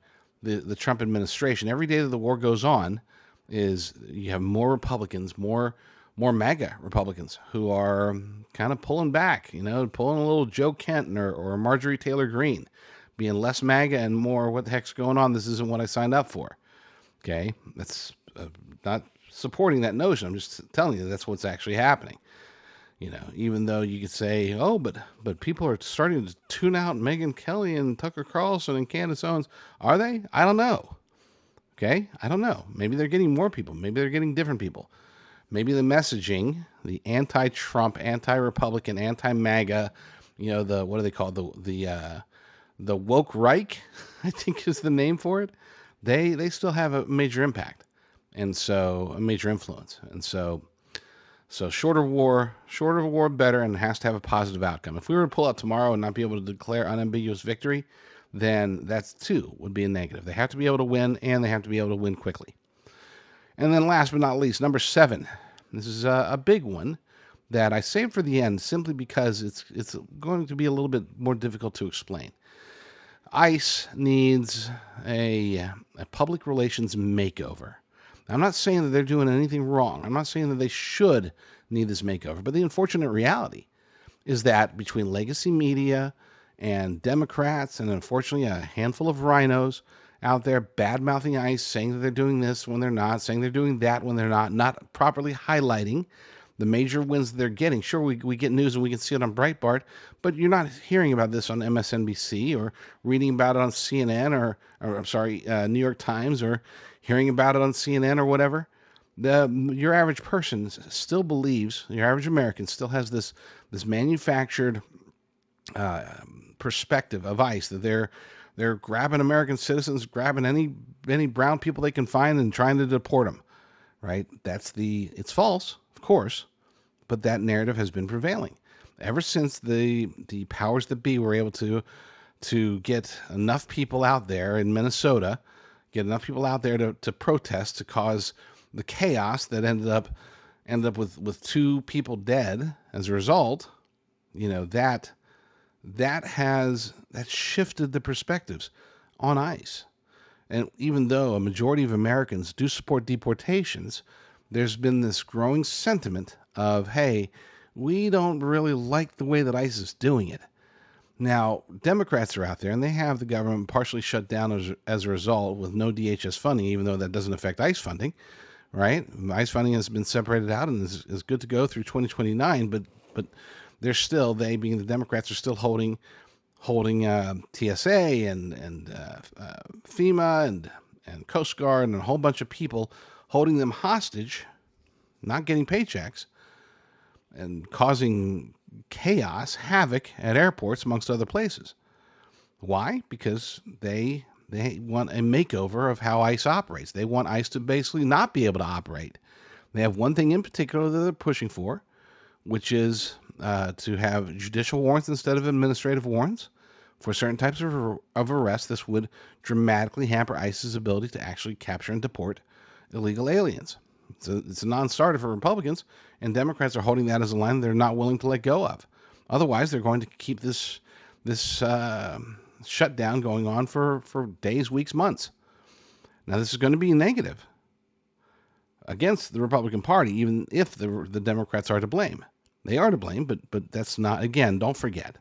Trump administration. Every day that the war goes on, is you have more Republicans, more MAGA Republicans who are kind of pulling back, pulling a little Joe Kent or Marjorie Taylor Greene, being less MAGA and more, what the heck's going on? This isn't what I signed up for. Okay, that's not supporting that notion. I'm just telling you that's what's actually happening. Even though you could say, oh, but people are starting to tune out Megyn Kelly and Tucker Carlson and Candace Owens. Are they? I don't know. Okay, I don't know. Maybe they're getting more people. Maybe they're getting different people. Maybe the messaging, the anti-Trump, anti-Republican, anti-MAGA, what do they call the woke Reich, I think is the name for it. They still have a major impact, and so a major influence, and so shorter war better, and has to have a positive outcome. If we were to pull out tomorrow and not be able to declare unambiguous victory, then that's too would be a negative. They have to be able to win, and they have to be able to win quickly. And then last but not least, number 7. This is a big one that I saved for the end simply because it's going to be a little bit more difficult to explain. ICE needs a public relations makeover. I'm not saying that they're doing anything wrong. I'm not saying that they should need this makeover. But the unfortunate reality is that between legacy media and Democrats, and unfortunately a handful of rhinos out there bad-mouthing ICE, saying that they're doing this when they're not, saying they're doing that when they're not properly highlighting the major wins that they're getting. Sure, we get news and we can see it on Breitbart, but you're not hearing about this on MSNBC or reading about it on CNN or I'm sorry, New York Times, or hearing about it on CNN or whatever. Your average person still believes, your average American still has this manufactured perspective of ICE, that they're grabbing American citizens, grabbing any brown people they can find and trying to deport them. Right? It's false, of course, but that narrative has been prevailing ever since the powers that be were able to get enough people out there in Minnesota, get enough people out there to protest, to cause the chaos that ended up with 2 people dead as a result. That shifted the perspectives on ICE. And even though a majority of Americans do support deportations, there's been this growing sentiment of, hey, we don't really like the way that ICE is doing it. Now, Democrats are out there, and they have the government partially shut down as a result, with no DHS funding, even though that doesn't affect ICE funding, right? ICE funding has been separated out and is good to go through 2029, but they're still, they being the Democrats, are still holding TSA and FEMA and Coast Guard and a whole bunch of people, holding them hostage, not getting paychecks, and causing chaos, havoc at airports, amongst other places. Why? Because they want a makeover of how ICE operates. They want ICE to basically not be able to operate. They have one thing in particular that they're pushing for, which is to have judicial warrants instead of administrative warrants for certain types of arrests. This would dramatically hamper ICE's ability to actually capture and deport illegal aliens. It's a non-starter for Republicans, and Democrats are holding that as a line they're not willing to let go of. Otherwise, they're going to keep this shutdown going on for days, weeks, months. Now, this is going to be negative against the Republican Party, even if the Democrats are to blame. They are to blame, but that's not, again, don't forget.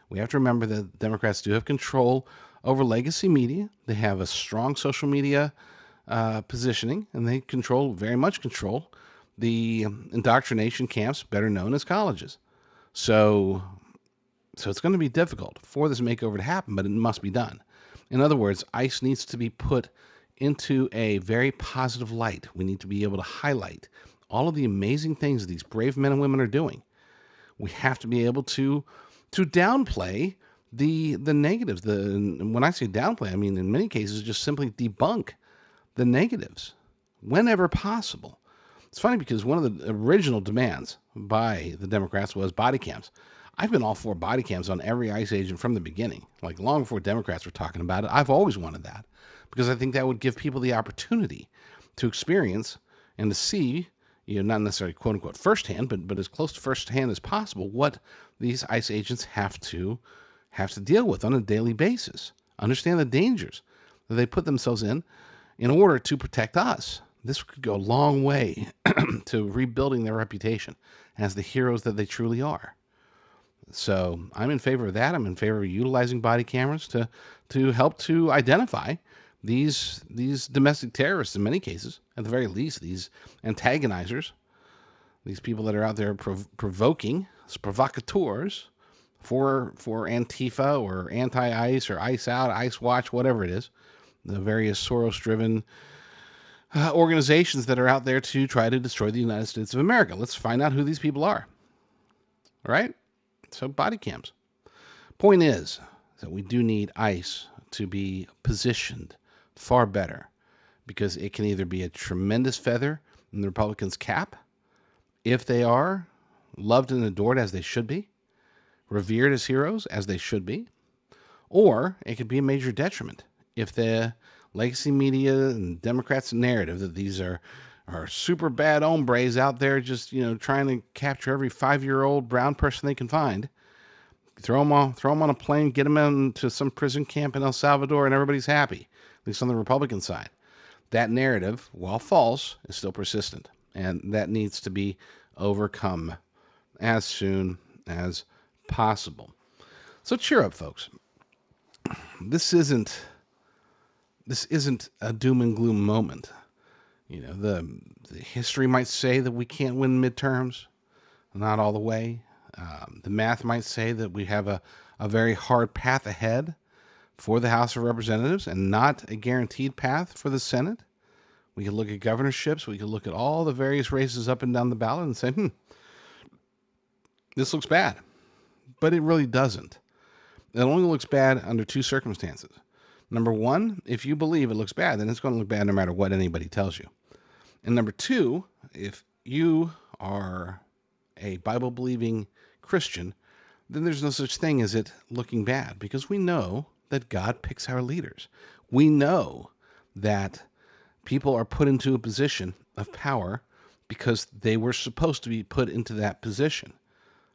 We have to remember that Democrats do have control over legacy media. They have a strong social media positioning, and they very much control the indoctrination camps, better known as colleges. So, so it's going to be difficult for this makeover to happen, but it must be done. In other words, ICE needs to be put into a very positive light. We need to be able to highlight all of the amazing things these brave men and women are doing. We have to be able to downplay the negatives. When I say downplay, I mean in many cases just simply debunk the negatives whenever possible. It's funny because one of the original demands by the Democrats was body cams. I've been all for body cams on every ICE agent from the beginning, like long before Democrats were talking about it. I've always wanted that because I think that would give people the opportunity to experience and to see, not necessarily quote unquote firsthand, but as close to firsthand as possible, what these ICE agents have to deal with on a daily basis. Understand the dangers that they put themselves in order to protect us. This could go a long way to rebuilding their reputation as the heroes that they truly are. So I'm in favor of that. I'm in favor of utilizing body cameras to help to identify these domestic terrorists in many cases, at the very least, these antagonizers, these people that are out there provoking, provocateurs for Antifa or anti-ICE or ICE Out, ICE Watch, whatever it is, the various Soros-driven organizations that are out there to try to destroy the United States of America. Let's find out who these people are. All right? So body cams. Point is that we do need ICE to be positioned far better because it can either be a tremendous feather in the Republicans' cap if they are loved and adored as they should be, revered as heroes as they should be, or it could be a major detriment if the legacy media and Democrats' narrative that these are super bad hombres out there just, trying to capture every 5-year-old brown person they can find, throw them on a plane, get them into some prison camp in El Salvador, and everybody's happy, at least on the Republican side. That narrative, while false, is still persistent, and that needs to be overcome as soon as possible. So cheer up, folks. This isn't a doom and gloom moment. The history might say that we can't win midterms, not all the way. The math might say that we have a very hard path ahead for the House of Representatives and not a guaranteed path for the Senate. We could look at governorships. We could look at all the various races up and down the ballot and say, this looks bad. But it really doesn't. It only looks bad under two circumstances. Number one, if you believe it looks bad, then it's going to look bad no matter what anybody tells you. And number two, if you are a Bible-believing Christian, then there's no such thing as it looking bad because we know that God picks our leaders. We know that people are put into a position of power because they were supposed to be put into that position.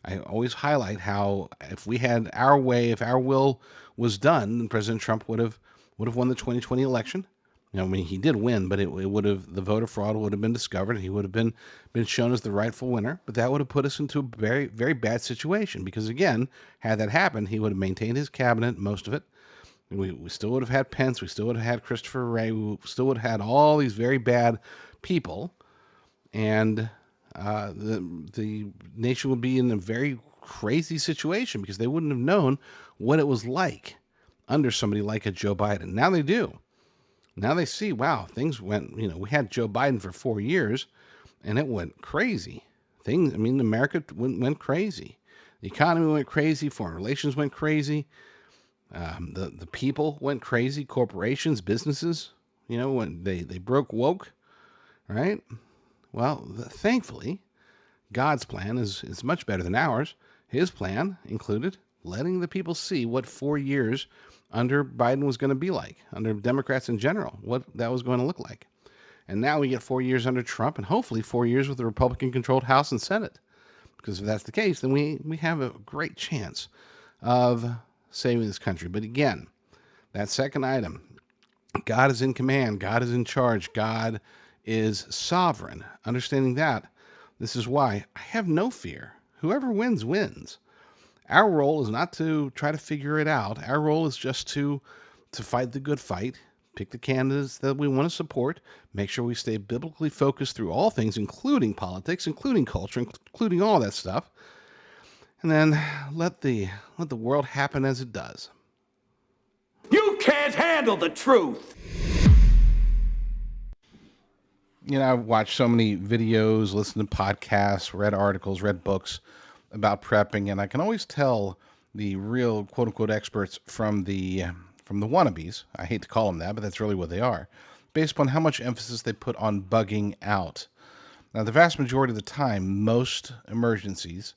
I always highlight how if we had our way, if our will was done, then President Trump would have won the 2020 election. He did win, but it would have, the voter fraud would have been discovered, and he would have been shown as the rightful winner. But that would have put us into a very, very bad situation because, again, had that happened, he would have maintained his cabinet, most of it. We still would have had Pence. We still would have had Christopher Wray. We still would have had all these very bad people, and the nation would be in a very crazy situation because they wouldn't have known what it was like under somebody like a Joe Biden. Now they do. Now they see, wow, things went, we had Joe Biden for 4 years and it went crazy. America went crazy. The economy went crazy. Foreign relations went crazy. The people went crazy. Corporations, businesses, when they broke woke, right? Well, thankfully, God's plan is much better than ours. His plan included letting the people see what 4 years under Biden was going to be like, under Democrats in general, what that was going to look like. And now we get 4 years under Trump and hopefully 4 years with a Republican-controlled House and Senate. Because if that's the case, then we have a great chance of saving this country. But again, that second item, God is in command. God is in charge. God is sovereign. Understanding that, this is why I have no fear. Whoever wins, wins. Our role is not to try to figure it out. Our role is just to fight the good fight, pick the candidates that we want to support, make sure we stay biblically focused through all things, including politics, including culture, including all that stuff, and then let the world happen as it does. You can't handle the truth. I've watched so many videos, listened to podcasts, read articles, read books about prepping, and I can always tell the real quote unquote experts from the wannabes. I hate to call them that, but that's really what they are, based upon how much emphasis they put on bugging out. Now, the vast majority of the time, most emergencies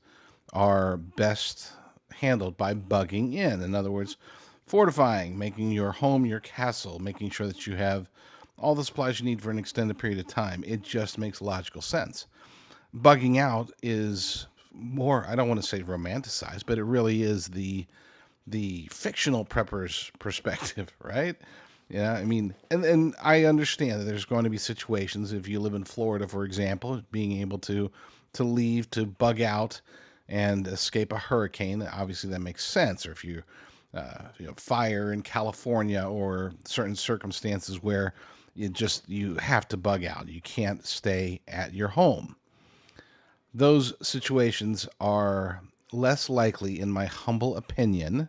are best handled by bugging in. In other words, fortifying, making your home your castle, making sure that you have all the supplies you need for an extended period of time. It just makes logical sense. Bugging out is more, I don't want to say romanticized, but it really is the fictional prepper's perspective, right? Yeah, I mean, and I understand that there's going to be situations, if you live in Florida, for example, being able to leave to bug out and escape a hurricane. Obviously, that makes sense. Or if fire in California, or certain circumstances where you have to bug out. You can't stay at your home. Those situations are less likely, in my humble opinion,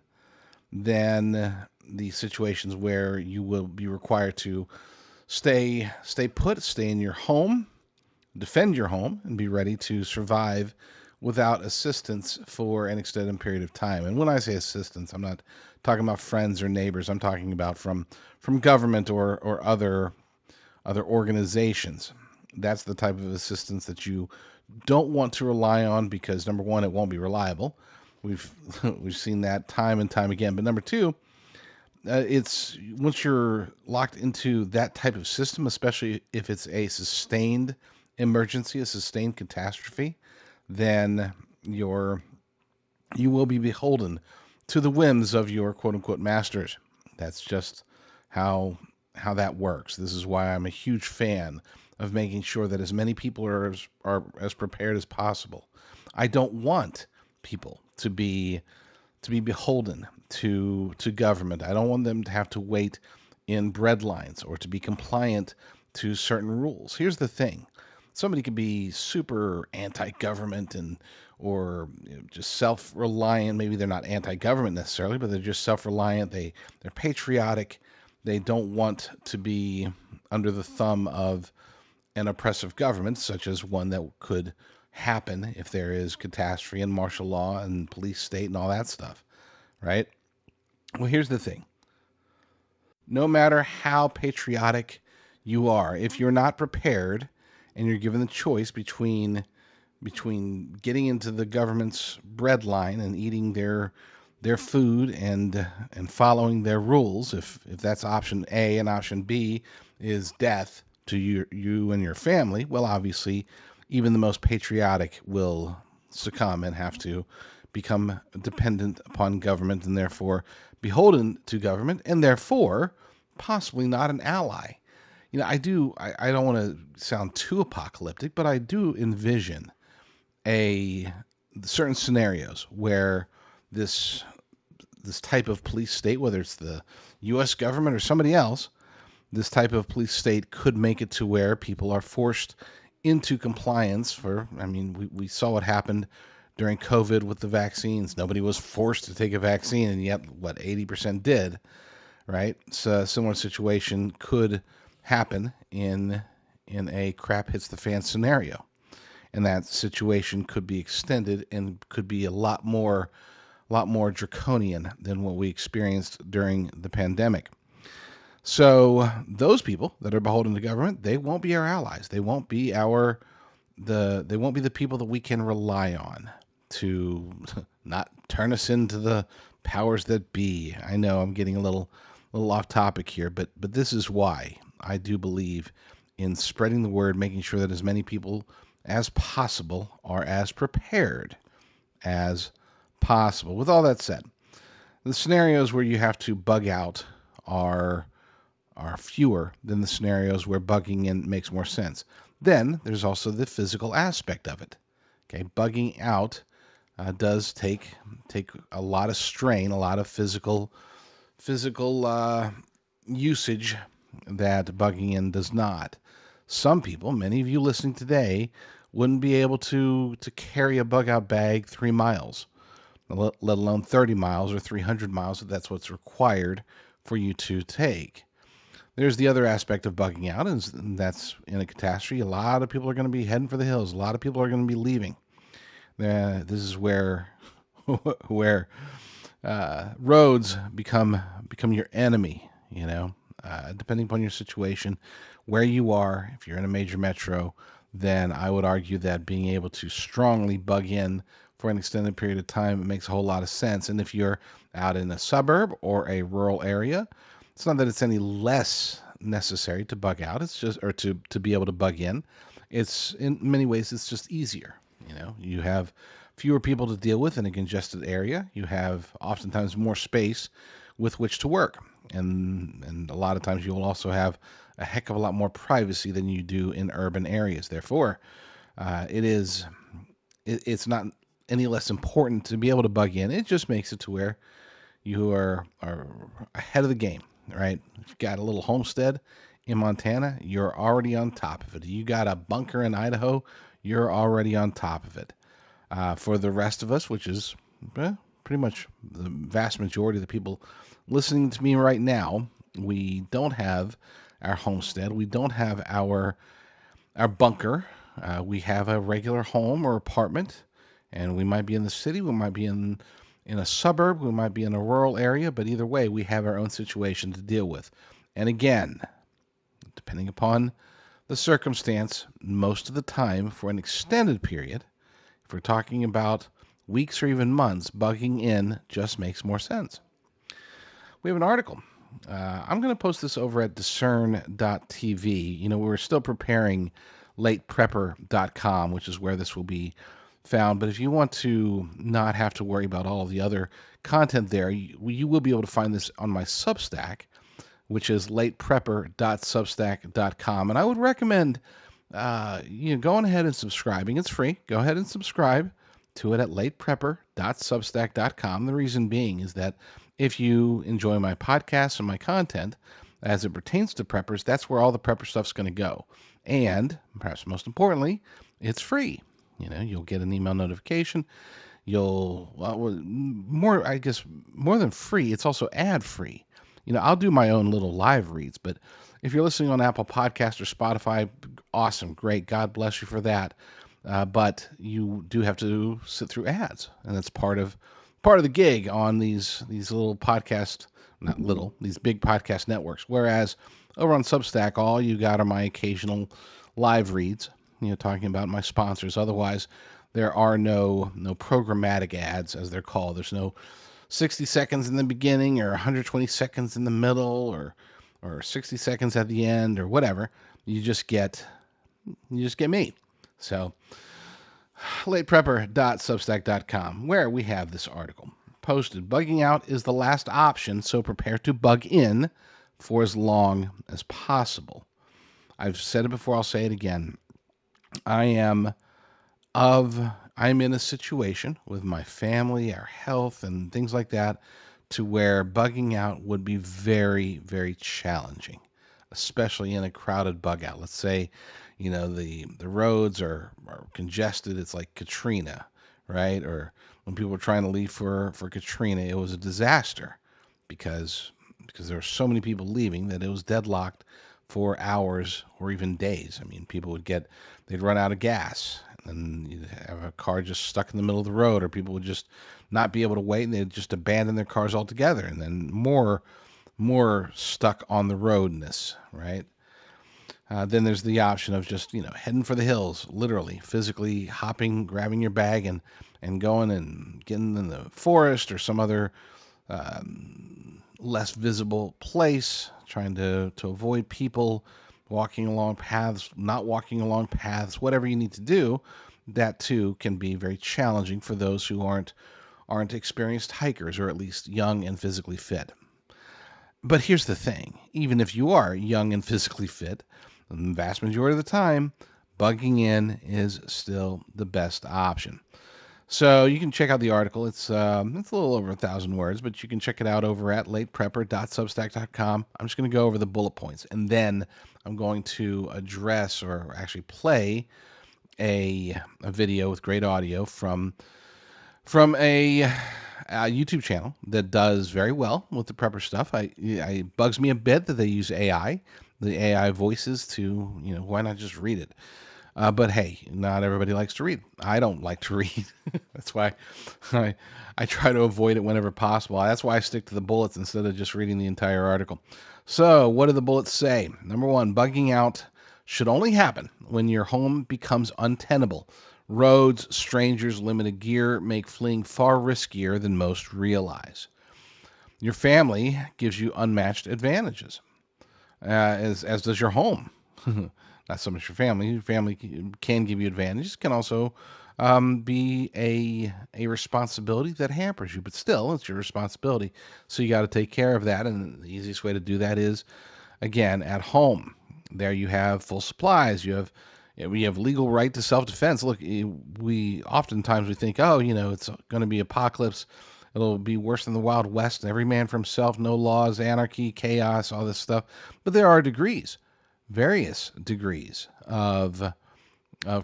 than the situations where you will be required to stay put, stay in your home, defend your home, and be ready to survive without assistance for an extended period of time. And when I say assistance, I'm not talking about friends or neighbors. I'm talking about from government or other organizations. That's the type of assistance that you don't want to rely on, because number one, it won't be reliable. We've we've seen that time and time again. But number two, it's once you're locked into that type of system, especially if it's a sustained emergency, a sustained catastrophe, then you're you will be beholden to the whims of your quote unquote masters. That's just how that works. This is why I'm a huge fan of making sure that as many people are as prepared as possible. I don't want people to be beholden to government. I don't want them to have to wait in bread lines or to be compliant to certain rules. Here's the thing. Somebody could be super anti-government and or just self-reliant. Maybe they're not anti-government necessarily, but they're just self-reliant. They're patriotic. They don't want to be under the thumb of an oppressive government, such as one that could happen if there is catastrophe and martial law and police state and all that stuff, right? Well, here's the thing. No matter how patriotic you are, if you're not prepared and you're given the choice between getting into the government's bread line and eating their food and following their rules, if that's option A, and option B is death to you and your family, well, obviously, even the most patriotic will succumb and have to become dependent upon government, and therefore beholden to government, and therefore possibly not an ally. I don't want to sound too apocalyptic, but I do envision a certain scenarios where this this type of police state, whether it's the U.S. government or somebody else, this type of police state could make it to where people are forced into compliance. I mean, we saw what happened during COVID with the vaccines. Nobody was forced to take a vaccine, and yet, 80% did, right? So a similar situation could happen in a crap hits the fan scenario. And that situation could be extended and could be a lot more draconian than what we experienced during the pandemic. So those people that are beholden to government, they won't be our allies. They won't be they won't be the people that we can rely on to not turn us into the powers that be. I know I'm getting a little off topic here, but this is why I do believe in spreading the word, making sure that as many people as possible are as prepared as possible. With all that said, the scenarios where you have to bug out are fewer than the scenarios where bugging in makes more sense. Then there's also the physical aspect of it. Okay, bugging out does take a lot of strain, a lot of physical usage that bugging in does not. Some people, many of you listening today, wouldn't be able to carry a bug out bag 3 miles, let alone 30 miles or 300 miles if that's what's required for you to take. There's the other aspect of bugging out, and that's in a catastrophe. A lot of people are going to be heading for the hills. A lot of people are going to be leaving. This is where where roads become your enemy. Depending upon your situation, where you are. If you're in a major metro, then I would argue that being able to strongly bug in for an extended period of time makes a whole lot of sense. And if you're out in a suburb or a rural area, it's not that it's any less necessary to bug out. It's just, or to be able to bug in. It's in many ways, it's just easier. You have fewer people to deal with in a congested area. You have oftentimes more space with which to work. And a lot of times you will also have a heck of a lot more privacy than you do in urban areas. Therefore, it's not any less important to be able to bug in. It just makes it to where you are ahead of the game, right? If you've got a little homestead in Montana, you're already on top of it. You got a bunker in Idaho, you're already on top of it. For the rest of us, which is pretty much the vast majority of the people listening to me right now, we don't have our homestead. We don't have our bunker. We have a regular home or apartment, and we might be in the city. We might be in a suburb. We might be in a rural area. But either way, we have our own situation to deal with. And again, depending upon the circumstance, most of the time for an extended period, if we're talking about weeks or even months, bugging in just makes more sense. We have an article. I'm going to post this over at discern.tv. We're still preparing lateprepper.com, which is where this will be found. But if you want to not have to worry about all of the other content there, you will be able to find this on my Substack, which is lateprepper.substack.com. And I would recommend going ahead and subscribing. It's free. Go ahead and subscribe to it at lateprepper.substack.com. The reason being is that if you enjoy my podcasts and my content as it pertains to preppers, that's where all the prepper stuff's going to go. And perhaps most importantly, it's free. You'll get an email notification. More than free, it's also ad free. I'll do my own little live reads, but if you're listening on Apple Podcasts or Spotify, awesome, great. God bless you for that. But you do have to sit through ads, and that's part of the gig on these little podcast, not little, these big podcast networks. Whereas over on Substack, all you got are my occasional live reads, talking about my sponsors. Otherwise, there are no programmatic ads, as they're called. There's no 60 seconds in the beginning or 120 seconds in the middle or 60 seconds at the end or whatever. You just get me. So lateprepper.substack.com, where we have this article posted. Bugging out is the last option, so prepare to bug in for as long as possible. I've said it before, I'll say it again. I'm in a situation with my family, our health, and things like that, to where bugging out would be very, very challenging, especially in a crowded bug out. Let's say, the roads are congested. It's like Katrina, right? Or when people were trying to leave for Katrina, it was a disaster because there were so many people leaving that it was deadlocked for hours or even days. I mean, they'd run out of gas, and you'd have a car just stuck in the middle of the road, or people would just not be able to wait, and they'd just abandon their cars altogether, and then more stuck on the roadness, right? Then there's the option of just, heading for the hills, literally, physically hopping, grabbing your bag, and going and getting in the forest or some other less visible place, trying to avoid people, walking along paths, not walking along paths, whatever you need to do. That too can be very challenging for those who aren't experienced hikers, or at least young and physically fit. But here's the thing, even if you are young and physically fit, the vast majority of the time, bugging in is still the best option. So you can check out the article. It's a little over 1,000 words, but you can check it out over at lateprepper.substack.com. I'm just going to go over the bullet points, and then I'm going to address or actually play a video with great audio from a YouTube channel that does very well with the prepper stuff. It bugs me a bit that they use the AI voices to, why not just read it? But hey, not everybody likes to read. I don't like to read. That's why I, I try to avoid it whenever possible. That's why I stick to the bullets instead of just reading the entire article. So, what do the bullets say? Number one, bugging out should only happen when your home becomes untenable. Roads, strangers, limited gear make fleeing far riskier than most realize. Your family gives you unmatched advantages, as does your home. Not so much your family. Your family can give you advantages. Can also be a responsibility that hampers you, but still, it's your responsibility. So you got to take care of that, and the easiest way to do that is, again, at home. There you have full supplies. We have legal right to self-defense. Look, we oftentimes we think, oh, it's going to be apocalypse. It'll be worse than the Wild West. Every man for himself, no laws, anarchy, chaos, all this stuff. But there are degrees, various degrees of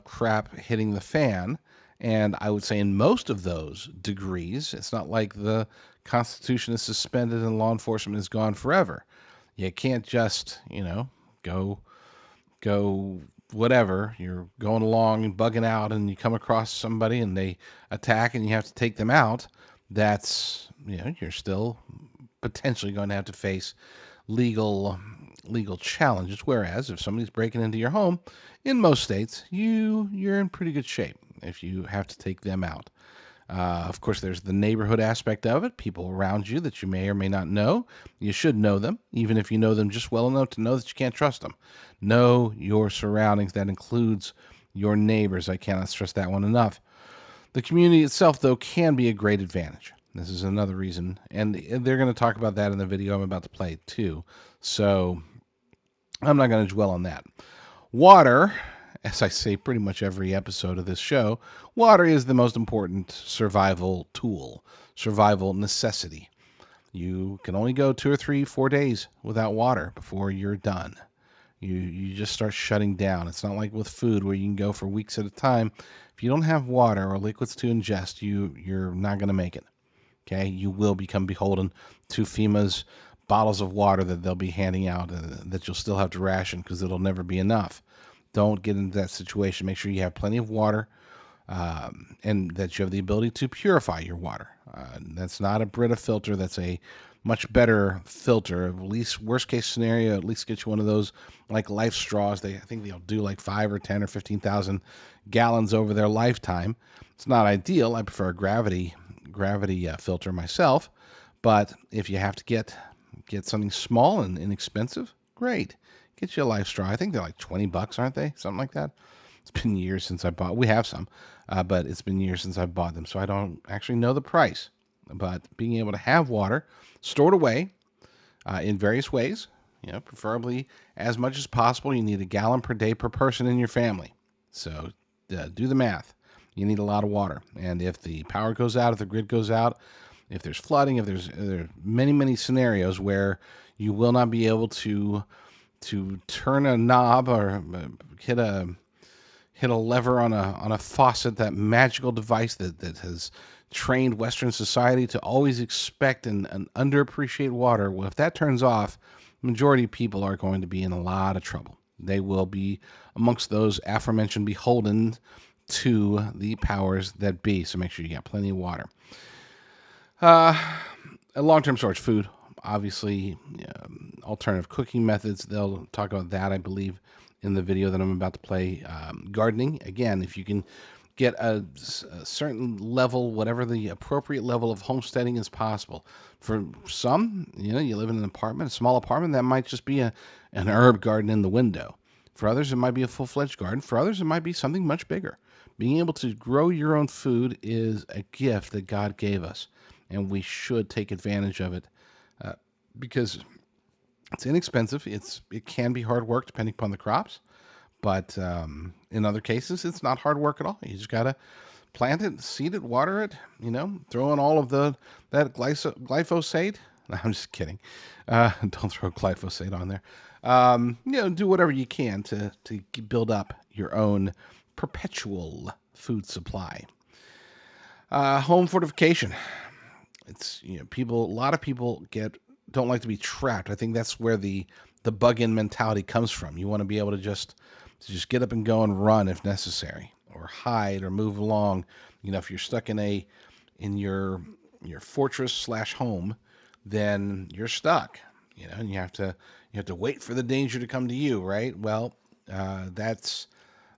crap hitting the fan. And I would say in most of those degrees, it's not like the Constitution is suspended and law enforcement is gone forever. You can't just, go whatever. You're going along and bugging out and you come across somebody and they attack and you have to take them out. That's, you're still potentially going to have to face legal challenges. Whereas if somebody's breaking into your home, in most states, you're in pretty good shape if you have to take them out. Of course, there's the neighborhood aspect of it, people around you that you may or may not know. You should know them, even if you know them just well enough to know that you can't trust them. Know your surroundings. That includes your neighbors. I cannot stress that one enough. The community itself, though, can be a great advantage. This is another reason, and they're going to talk about that in the video I'm about to play, too. So I'm not going to dwell on that. Water, as I say pretty much every episode of this show, water is the most important survival tool, survival necessity. You can only go 2 or 3, 4 days without water before you're done. You just start shutting down. It's not like with food where you can go for weeks at a time. If you don't have water or liquids to ingest, you're not going to make it. Okay, you will become beholden to FEMA's bottles of water that they'll be handing out that you'll still have to ration because it'll never be enough. Don't get into that situation. Make sure you have plenty of water and that you have the ability to purify your water. That's not a Brita filter. That's a much better filter. At least worst case scenario, at least get you one of those like Life straws. I think they'll do like 5 or 10 or 15,000 gallons over their lifetime. It's not ideal. I prefer a gravity filter myself. But if you have to get something small and inexpensive, great. Get you a Life straw. I think they're like $20, aren't they? Something like that. It's been years since I bought. We have some, but it's been years since I bought them, so I don't actually know the price. But being able to have water stored away in various ways, preferably as much as possible. You need a gallon per day per person in your family. So do the math. You need a lot of water, and if the power goes out, if the grid goes out, if there's flooding, if there are many scenarios where you will not be able to turn a knob or hit a lever on a faucet, that magical device that has trained Western society to always expect and underappreciate water. Well, if that turns off, the majority of people are going to be in a lot of trouble. They will be amongst those aforementioned beholden to the powers that be. So make sure you got plenty of water. A long-term storage, food, obviously, alternative cooking methods. They'll talk about that, I believe, in the video that I'm about to play. Gardening, again, if you can get a certain level, whatever the appropriate level of homesteading is possible. For some, you live in an apartment, a small apartment, that might just be an herb garden in the window. For others, it might be a full-fledged garden. For others, it might be something much bigger. Being able to grow your own food is a gift that God gave us, and we should take advantage of it because it's inexpensive. It can be hard work depending upon the crops, but in other cases, it's not hard work at all. You just gotta plant it, seed it, water it. Throw in all of that glyphosate. No, I'm just kidding. Don't throw glyphosate on there. Do whatever you can to build up your own perpetual food supply. Home fortification. It's people. A lot of people don't like to be trapped. I think that's where the bug in mentality comes from. You want to be able to just get up and go and run if necessary, or hide or move along. If you're stuck in your fortress slash home, then you're stuck. And you have to wait for the danger to come to you, right? Well, that's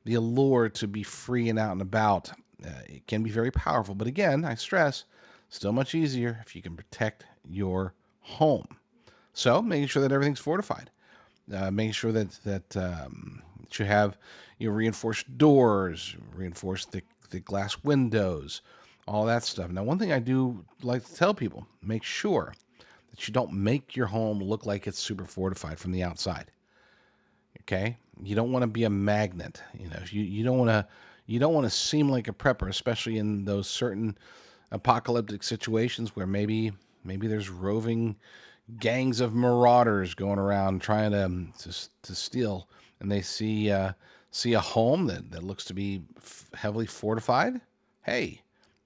the allure to be free and out and about. It can be very powerful, but again, I stress, still much easier if you can protect your home. So making sure that everything's fortified, making sure that you have reinforced doors, reinforced the glass windows, all that stuff. Now, one thing I do like to tell people: make sure that you don't make your home look like it's super fortified from the outside. Okay, you don't want to be a magnet. You don't want to seem like a prepper, especially in those certain apocalyptic situations where maybe there's roving gangs of marauders going around trying to steal, and they see a home that looks to be heavily fortified. Hey,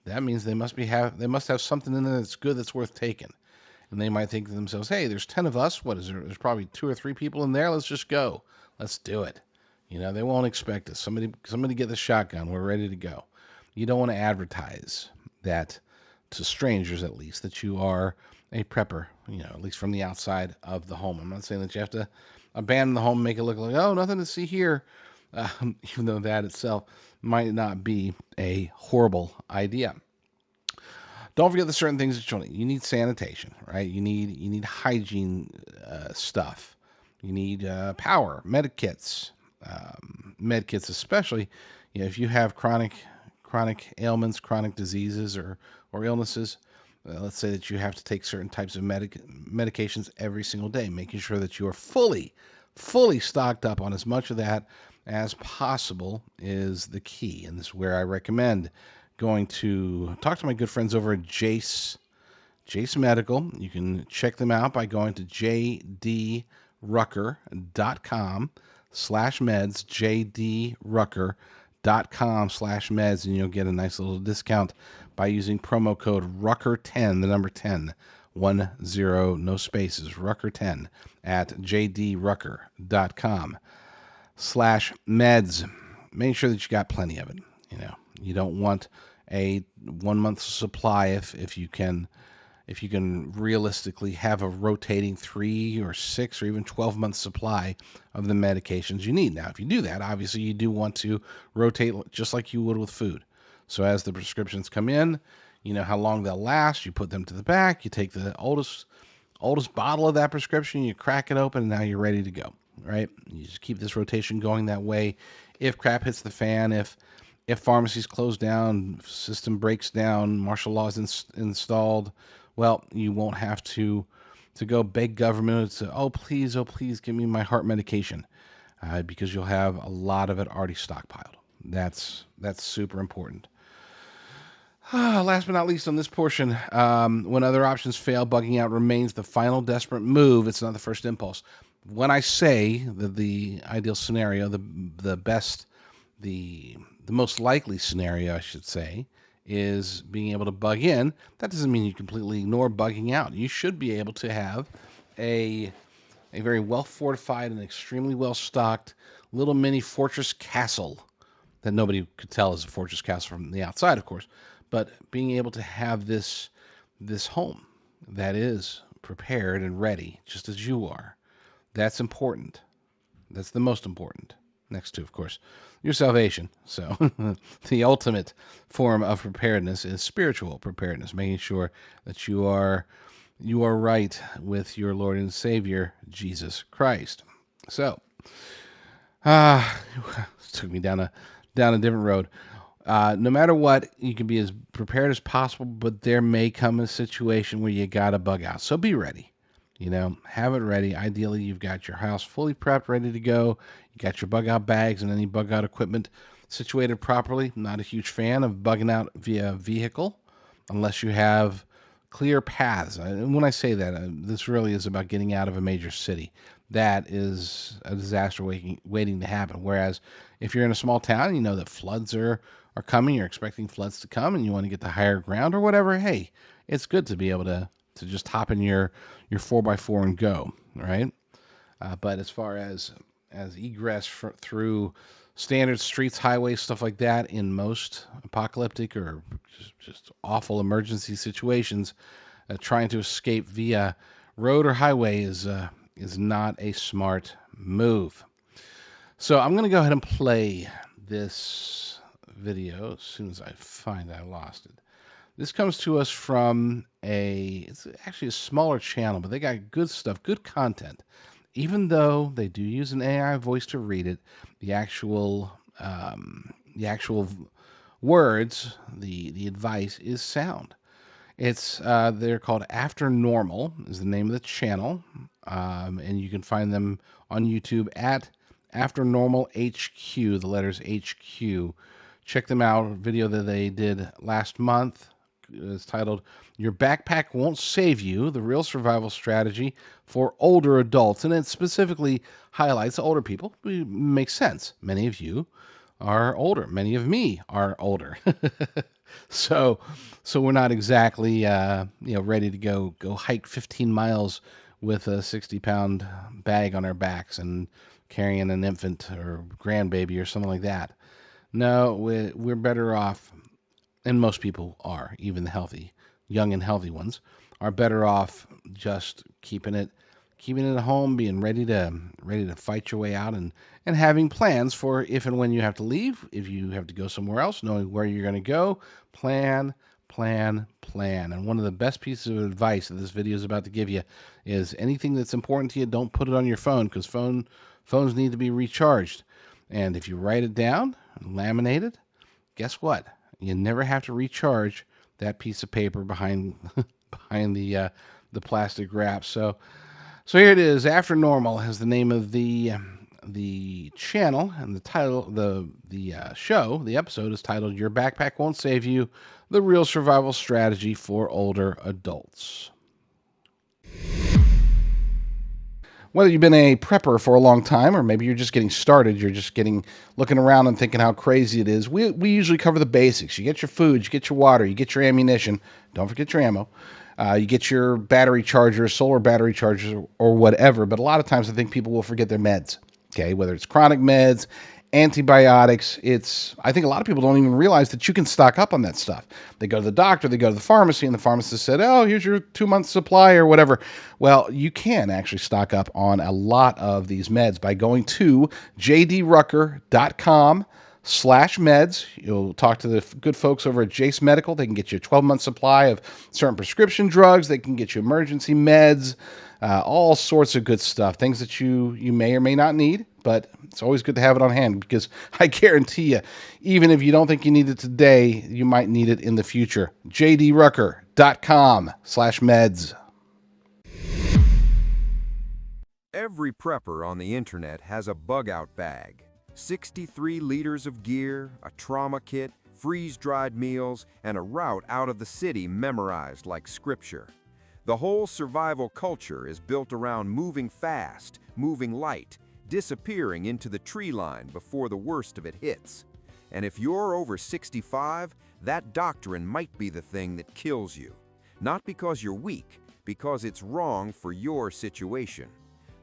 that means they must have something in there that's good, that's worth taking. And they might think to themselves, hey, there's 10 of us. What is there? There's probably 2 or 3 people in there. Let's just go. Let's do it. They won't expect us. Somebody get the shotgun. We're ready to go. You don't want to advertise that to strangers, at least, that you are a prepper, at least from the outside of the home. I'm not saying that you have to abandon the home and make it look like, oh, nothing to see here, even though that itself might not be a horrible idea. Don't forget the certain things that you need. You need sanitation, right? You need hygiene stuff. You need power, medkits especially. If you have chronic ailments, chronic diseases, or illnesses. Let's say that you have to take certain types of medications every single day, making sure that you are fully stocked up on as much of that as possible is the key. And this is where I recommend going to talk to my good friends over at Jace Medical. You can check them out by going to jdrucker.com/meds, jdrucker.com/meds, and you'll get a nice little discount by using promo code Rucker10, the number 10, 10, no spaces, Rucker10 at jdrucker.com/meds. Make sure that you got plenty of it. You don't want a 1 month supply if you can realistically have a rotating 3 or 6 or even 12-month supply of the medications you need. Now, if you do that, obviously you do want to rotate just like you would with food. So as the prescriptions come in, you know how long they'll last. You put them to the back. You take the oldest bottle of that prescription. You crack it open, and now you're ready to go. Right? You just keep this rotation going that way. If crap hits the fan, if pharmacies close down, system breaks down, martial law is installed, well, you won't have to go beg government to, oh please, give me my heart medication, because you'll have a lot of it already stockpiled. That's super important. Last but not least on this portion, when other options fail, bugging out remains the final desperate move. It's not the first impulse. When I say that the ideal scenario, the best, the most likely scenario, I should say, is being able to bug in, that doesn't mean you completely ignore bugging out. You should be able to have a very well fortified and extremely well stocked little mini fortress castle that nobody could tell is a fortress castle from the outside, of course, but being able to have this home that is prepared and ready, just as you are, that's important. That's the most important. Next to, of course, your salvation. So the ultimate form of preparedness is spiritual preparedness, making sure that you are right with your Lord and Savior, Jesus Christ. So, it took me down a different road. No matter what, you can be as prepared as possible, but there may come a situation where you got to bug out. So be ready. Have it ready. Ideally, you've got your house fully prepped, ready to go. You got your bug out bags and any bug out equipment situated properly. Not a huge fan of bugging out via vehicle unless you have clear paths. And when I say that, this really is about getting out of a major city. That is a disaster waiting to happen. Whereas if you're in a small town, you know that floods are coming, you're expecting floods to come, and you want to get to higher ground or whatever, hey, it's good to be able to just hop in your 4x4 and go, right? But as far as egress through standard streets, highways, stuff like that, in most apocalyptic or just awful emergency situations, trying to escape via road or highway is not a smart move. So I'm going to go ahead and play this video as soon as I find I lost it. This comes to us from it's actually a smaller channel, but they got good stuff, good content. Even though they do use an AI voice to read it, the actual words, the advice is sound. They're called After Normal is the name of the channel, and you can find them on YouTube at After Normal HQ, the letters HQ. Check them out. A video that they did last month is titled "Your Backpack Won't Save You: The Real Survival Strategy for Older Adults," and it specifically highlights older people. It makes sense. Many of you are older. Many of me are older. So, so we're not exactly ready to go hike 15 miles with a 60-pound bag on our backs and carrying an infant or grandbaby or something like that. No, we're better off, and most people are, even the healthy, young and healthy ones, are better off just keeping it at home, being ready to fight your way out, and having plans for if and when you have to leave, if you have to go somewhere else, knowing where you're going to go, plan, plan, plan. And one of the best pieces of advice that this video is about to give you is anything that's important to you, don't put it on your phone, because phones need to be recharged. And if you write it down, laminate it, guess what? You never have to recharge that piece of paper behind behind the plastic wrap. So here it is. After Normal is the name of the channel, and the title, the show, the episode is titled "Your Backpack Won't Save You: The Real Survival Strategy for Older Adults." Whether you've been a prepper for a long time, or maybe you're just getting started, you're just looking around and thinking how crazy it is. We usually cover the basics. You get your food, you get your water, you get your ammunition. Don't forget your ammo. You get your battery chargers, solar battery chargers, or whatever. But a lot of times I think people will forget their meds. Okay, whether it's chronic meds, antibiotics, I think a lot of people don't even realize that you can stock up on that stuff. They go to the doctor, they go to the pharmacy, and the pharmacist said, "Oh, here's your 2 month supply," or whatever. Well, you can actually stock up on a lot of these meds by going to jdrucker.com/meds. You'll talk to the good folks over at Jace Medical. They can get you a 12-month supply of certain prescription drugs. They can get you emergency meds, all sorts of good stuff, things that you may or may not need, but it's always good to have it on hand, because I guarantee you, even if you don't think you need it today, you might need it in the future. jdrucker.com/meds. Every prepper on the internet has a bug-out bag. 63 liters of gear, a trauma kit, freeze-dried meals, and a route out of the city memorized like scripture. The whole survival culture is built around moving fast, moving light, disappearing into the tree line before the worst of it hits. And if you're over 65, that doctrine might be the thing that kills you. Not because you're weak, because it's wrong for your situation.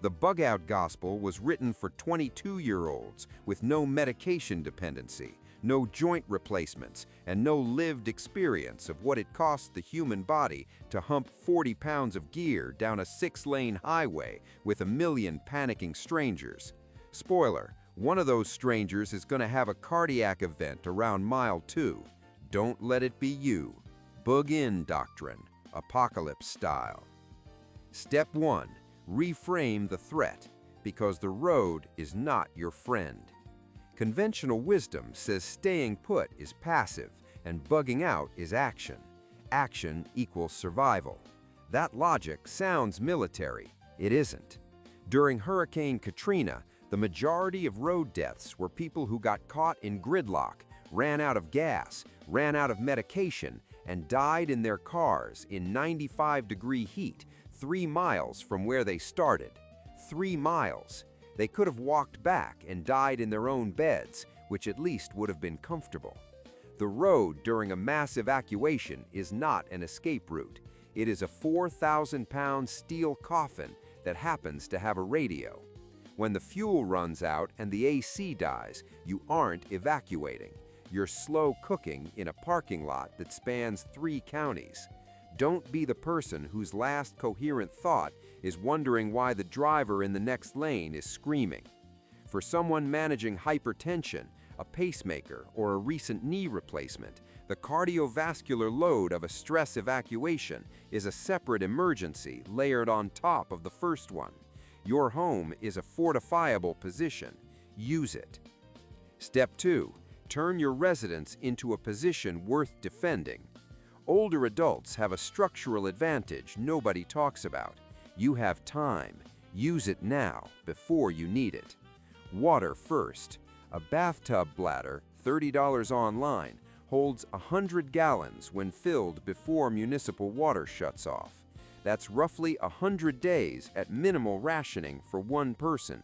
The bug-out gospel was written for 22-year-olds with no medication dependency, no joint replacements, and no lived experience of what it costs the human body to hump 40 pounds of gear down a 6-lane highway with a million panicking strangers. Spoiler, one of those strangers is going to have a cardiac event around mile 2. Don't let it be you. Bug-in doctrine, apocalypse style. Step 1. Reframe the threat, because the road is not your friend. Conventional wisdom says staying put is passive and bugging out is action. Action equals survival. That logic sounds military. It isn't. During Hurricane Katrina, The majority of road deaths were people who got caught in gridlock, ran out of gas, ran out of medication, and died in their cars in 95-degree heat 3 miles from where they started. 3 miles. They could have walked back and died in their own beds, which at least would have been comfortable. The road during a mass evacuation is not an escape route. It is a 4,000-pound steel coffin that happens to have a radio. When the fuel runs out and the AC dies, you aren't evacuating. You're slow cooking in a parking lot that spans 3 counties. Don't be the person whose last coherent thought is wondering why the driver in the next lane is screaming. For someone managing hypertension, a pacemaker, or a recent knee replacement, the cardiovascular load of a stress evacuation is a separate emergency layered on top of the first one. Your home is a fortifiable position. Use it. Step 2. Turn your residence into a position worth defending. Older adults have a structural advantage nobody talks about. You have time. Use it now, before you need it. Water first. A bathtub bladder, $30 online, holds 100 gallons when filled before municipal water shuts off. That's roughly 100 days at minimal rationing for one person.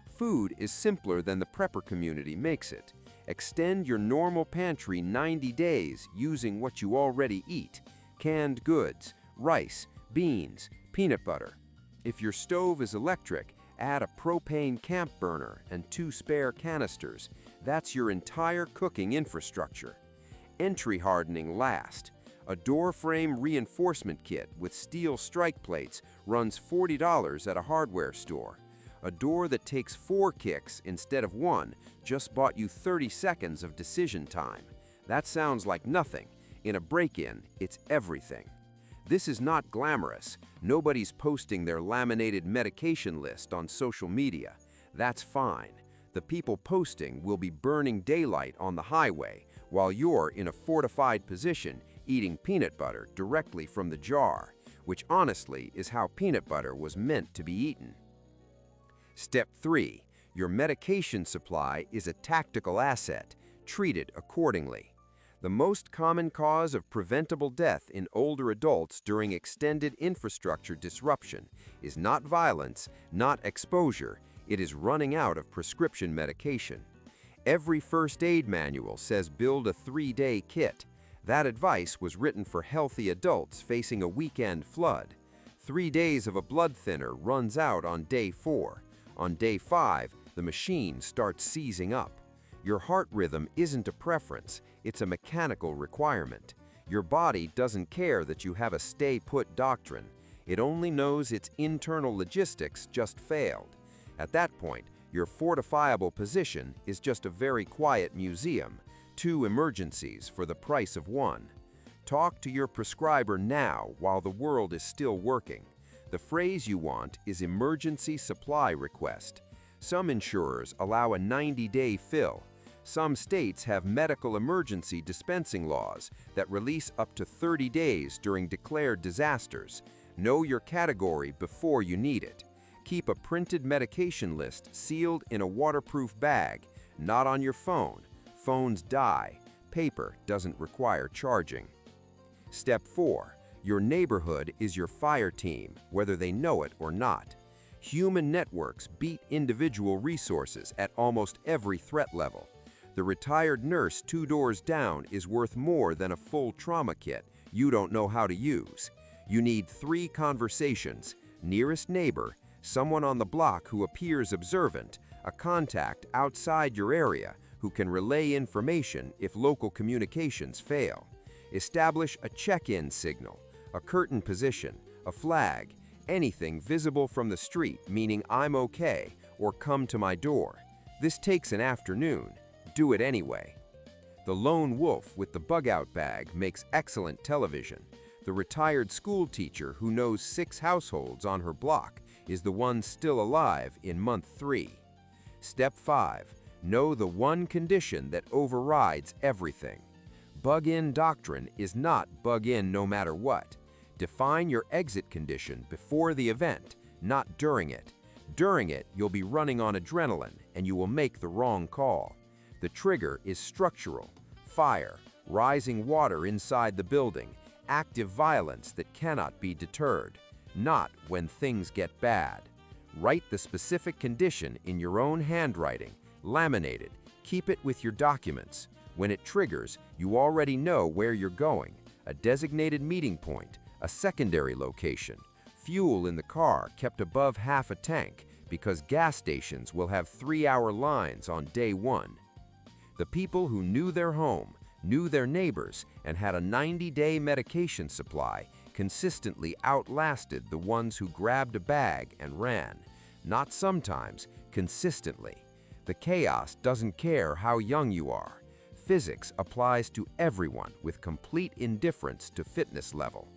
Food is simpler than the prepper community makes it. Extend your normal pantry 90 days using what you already eat: canned goods, rice, beans, peanut butter. If your stove is electric, add a propane camp burner and 2 spare canisters. That's your entire cooking infrastructure. Entry hardening last. A door frame reinforcement kit with steel strike plates runs $40 at a hardware store. A door that takes 4 kicks instead of 1 just bought you 30 seconds of decision time. That sounds like nothing. In a break-in, it's everything. This is not glamorous. Nobody's posting their laminated medication list on social media. That's fine. The people posting will be burning daylight on the highway while you're in a fortified position eating peanut butter directly from the jar, which honestly is how peanut butter was meant to be eaten. Step 3. Your medication supply is a tactical asset. Treat it accordingly. The most common cause of preventable death in older adults during extended infrastructure disruption is not violence, not exposure, it is running out of prescription medication. Every first aid manual says build a 3-day kit. That advice was written for healthy adults facing a weekend flood. 3 days of a blood thinner runs out on day 4. On day 5, the machine starts seizing up. Your heart rhythm isn't a preference, it's a mechanical requirement. Your body doesn't care that you have a stay-put doctrine. It only knows its internal logistics just failed. At that point, your fortifiable position is just a very quiet museum, 2 emergencies for the price of 1. Talk to your prescriber now while the world is still working. The phrase you want is emergency supply request. Some insurers allow a 90-day fill. Some states have medical emergency dispensing laws that release up to 30 days during declared disasters. Know your category before you need it. Keep a printed medication list sealed in a waterproof bag, not on your phone. Phones die. Paper doesn't require charging. Step 4. Your neighborhood is your fire team, whether they know it or not. Human networks beat individual resources at almost every threat level. The retired nurse 2 doors down is worth more than a full trauma kit you don't know how to use. You need 3 conversations: nearest neighbor, someone on the block who appears observant, a contact outside your area who can relay information if local communications fail. Establish a check-in signal, a curtain position, a flag, anything visible from the street meaning I'm okay or come to my door. This takes an afternoon. Do it anyway. The lone wolf with the bug-out bag makes excellent television. The retired school teacher who knows 6 households on her block is the one still alive in month 3. Step 5. Know the one condition that overrides everything. Bug-in doctrine is not bug-in no matter what. Define your exit condition before the event, not during it. During it, you'll be running on adrenaline and you will make the wrong call. The trigger is structural: fire, rising water inside the building, active violence that cannot be deterred, not when things get bad. Write the specific condition in your own handwriting, laminate it, keep it with your documents. When it triggers, you already know where you're going: a designated meeting point, a secondary location, fuel in the car kept above half a tank because gas stations will have 3-hour lines on day one. The people who knew their home, knew their neighbors, and had a 90-day medication supply consistently outlasted the ones who grabbed a bag and ran. Not sometimes, consistently. The chaos doesn't care how young you are. Physics applies to everyone with complete indifference to fitness level.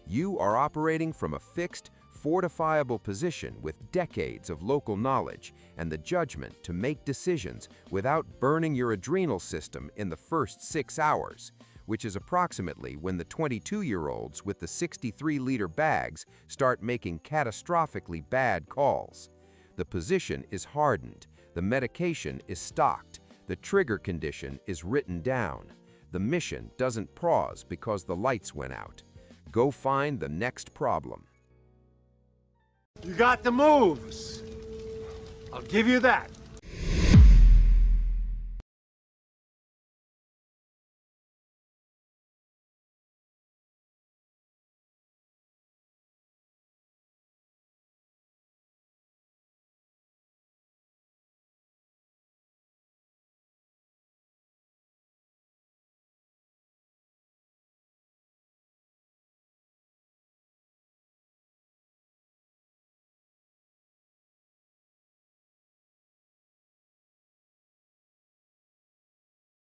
You are operating from a fixed, fortifiable position with decades of local knowledge and the judgment to make decisions without burning your adrenal system in the first 6 hours, which is approximately when the 22-year-olds with the 63-liter bags start making catastrophically bad calls. The position is hardened, the medication is stocked, the trigger condition is written down. The mission doesn't pause because the lights went out. Go find the next problem. You got the moves. I'll give you that.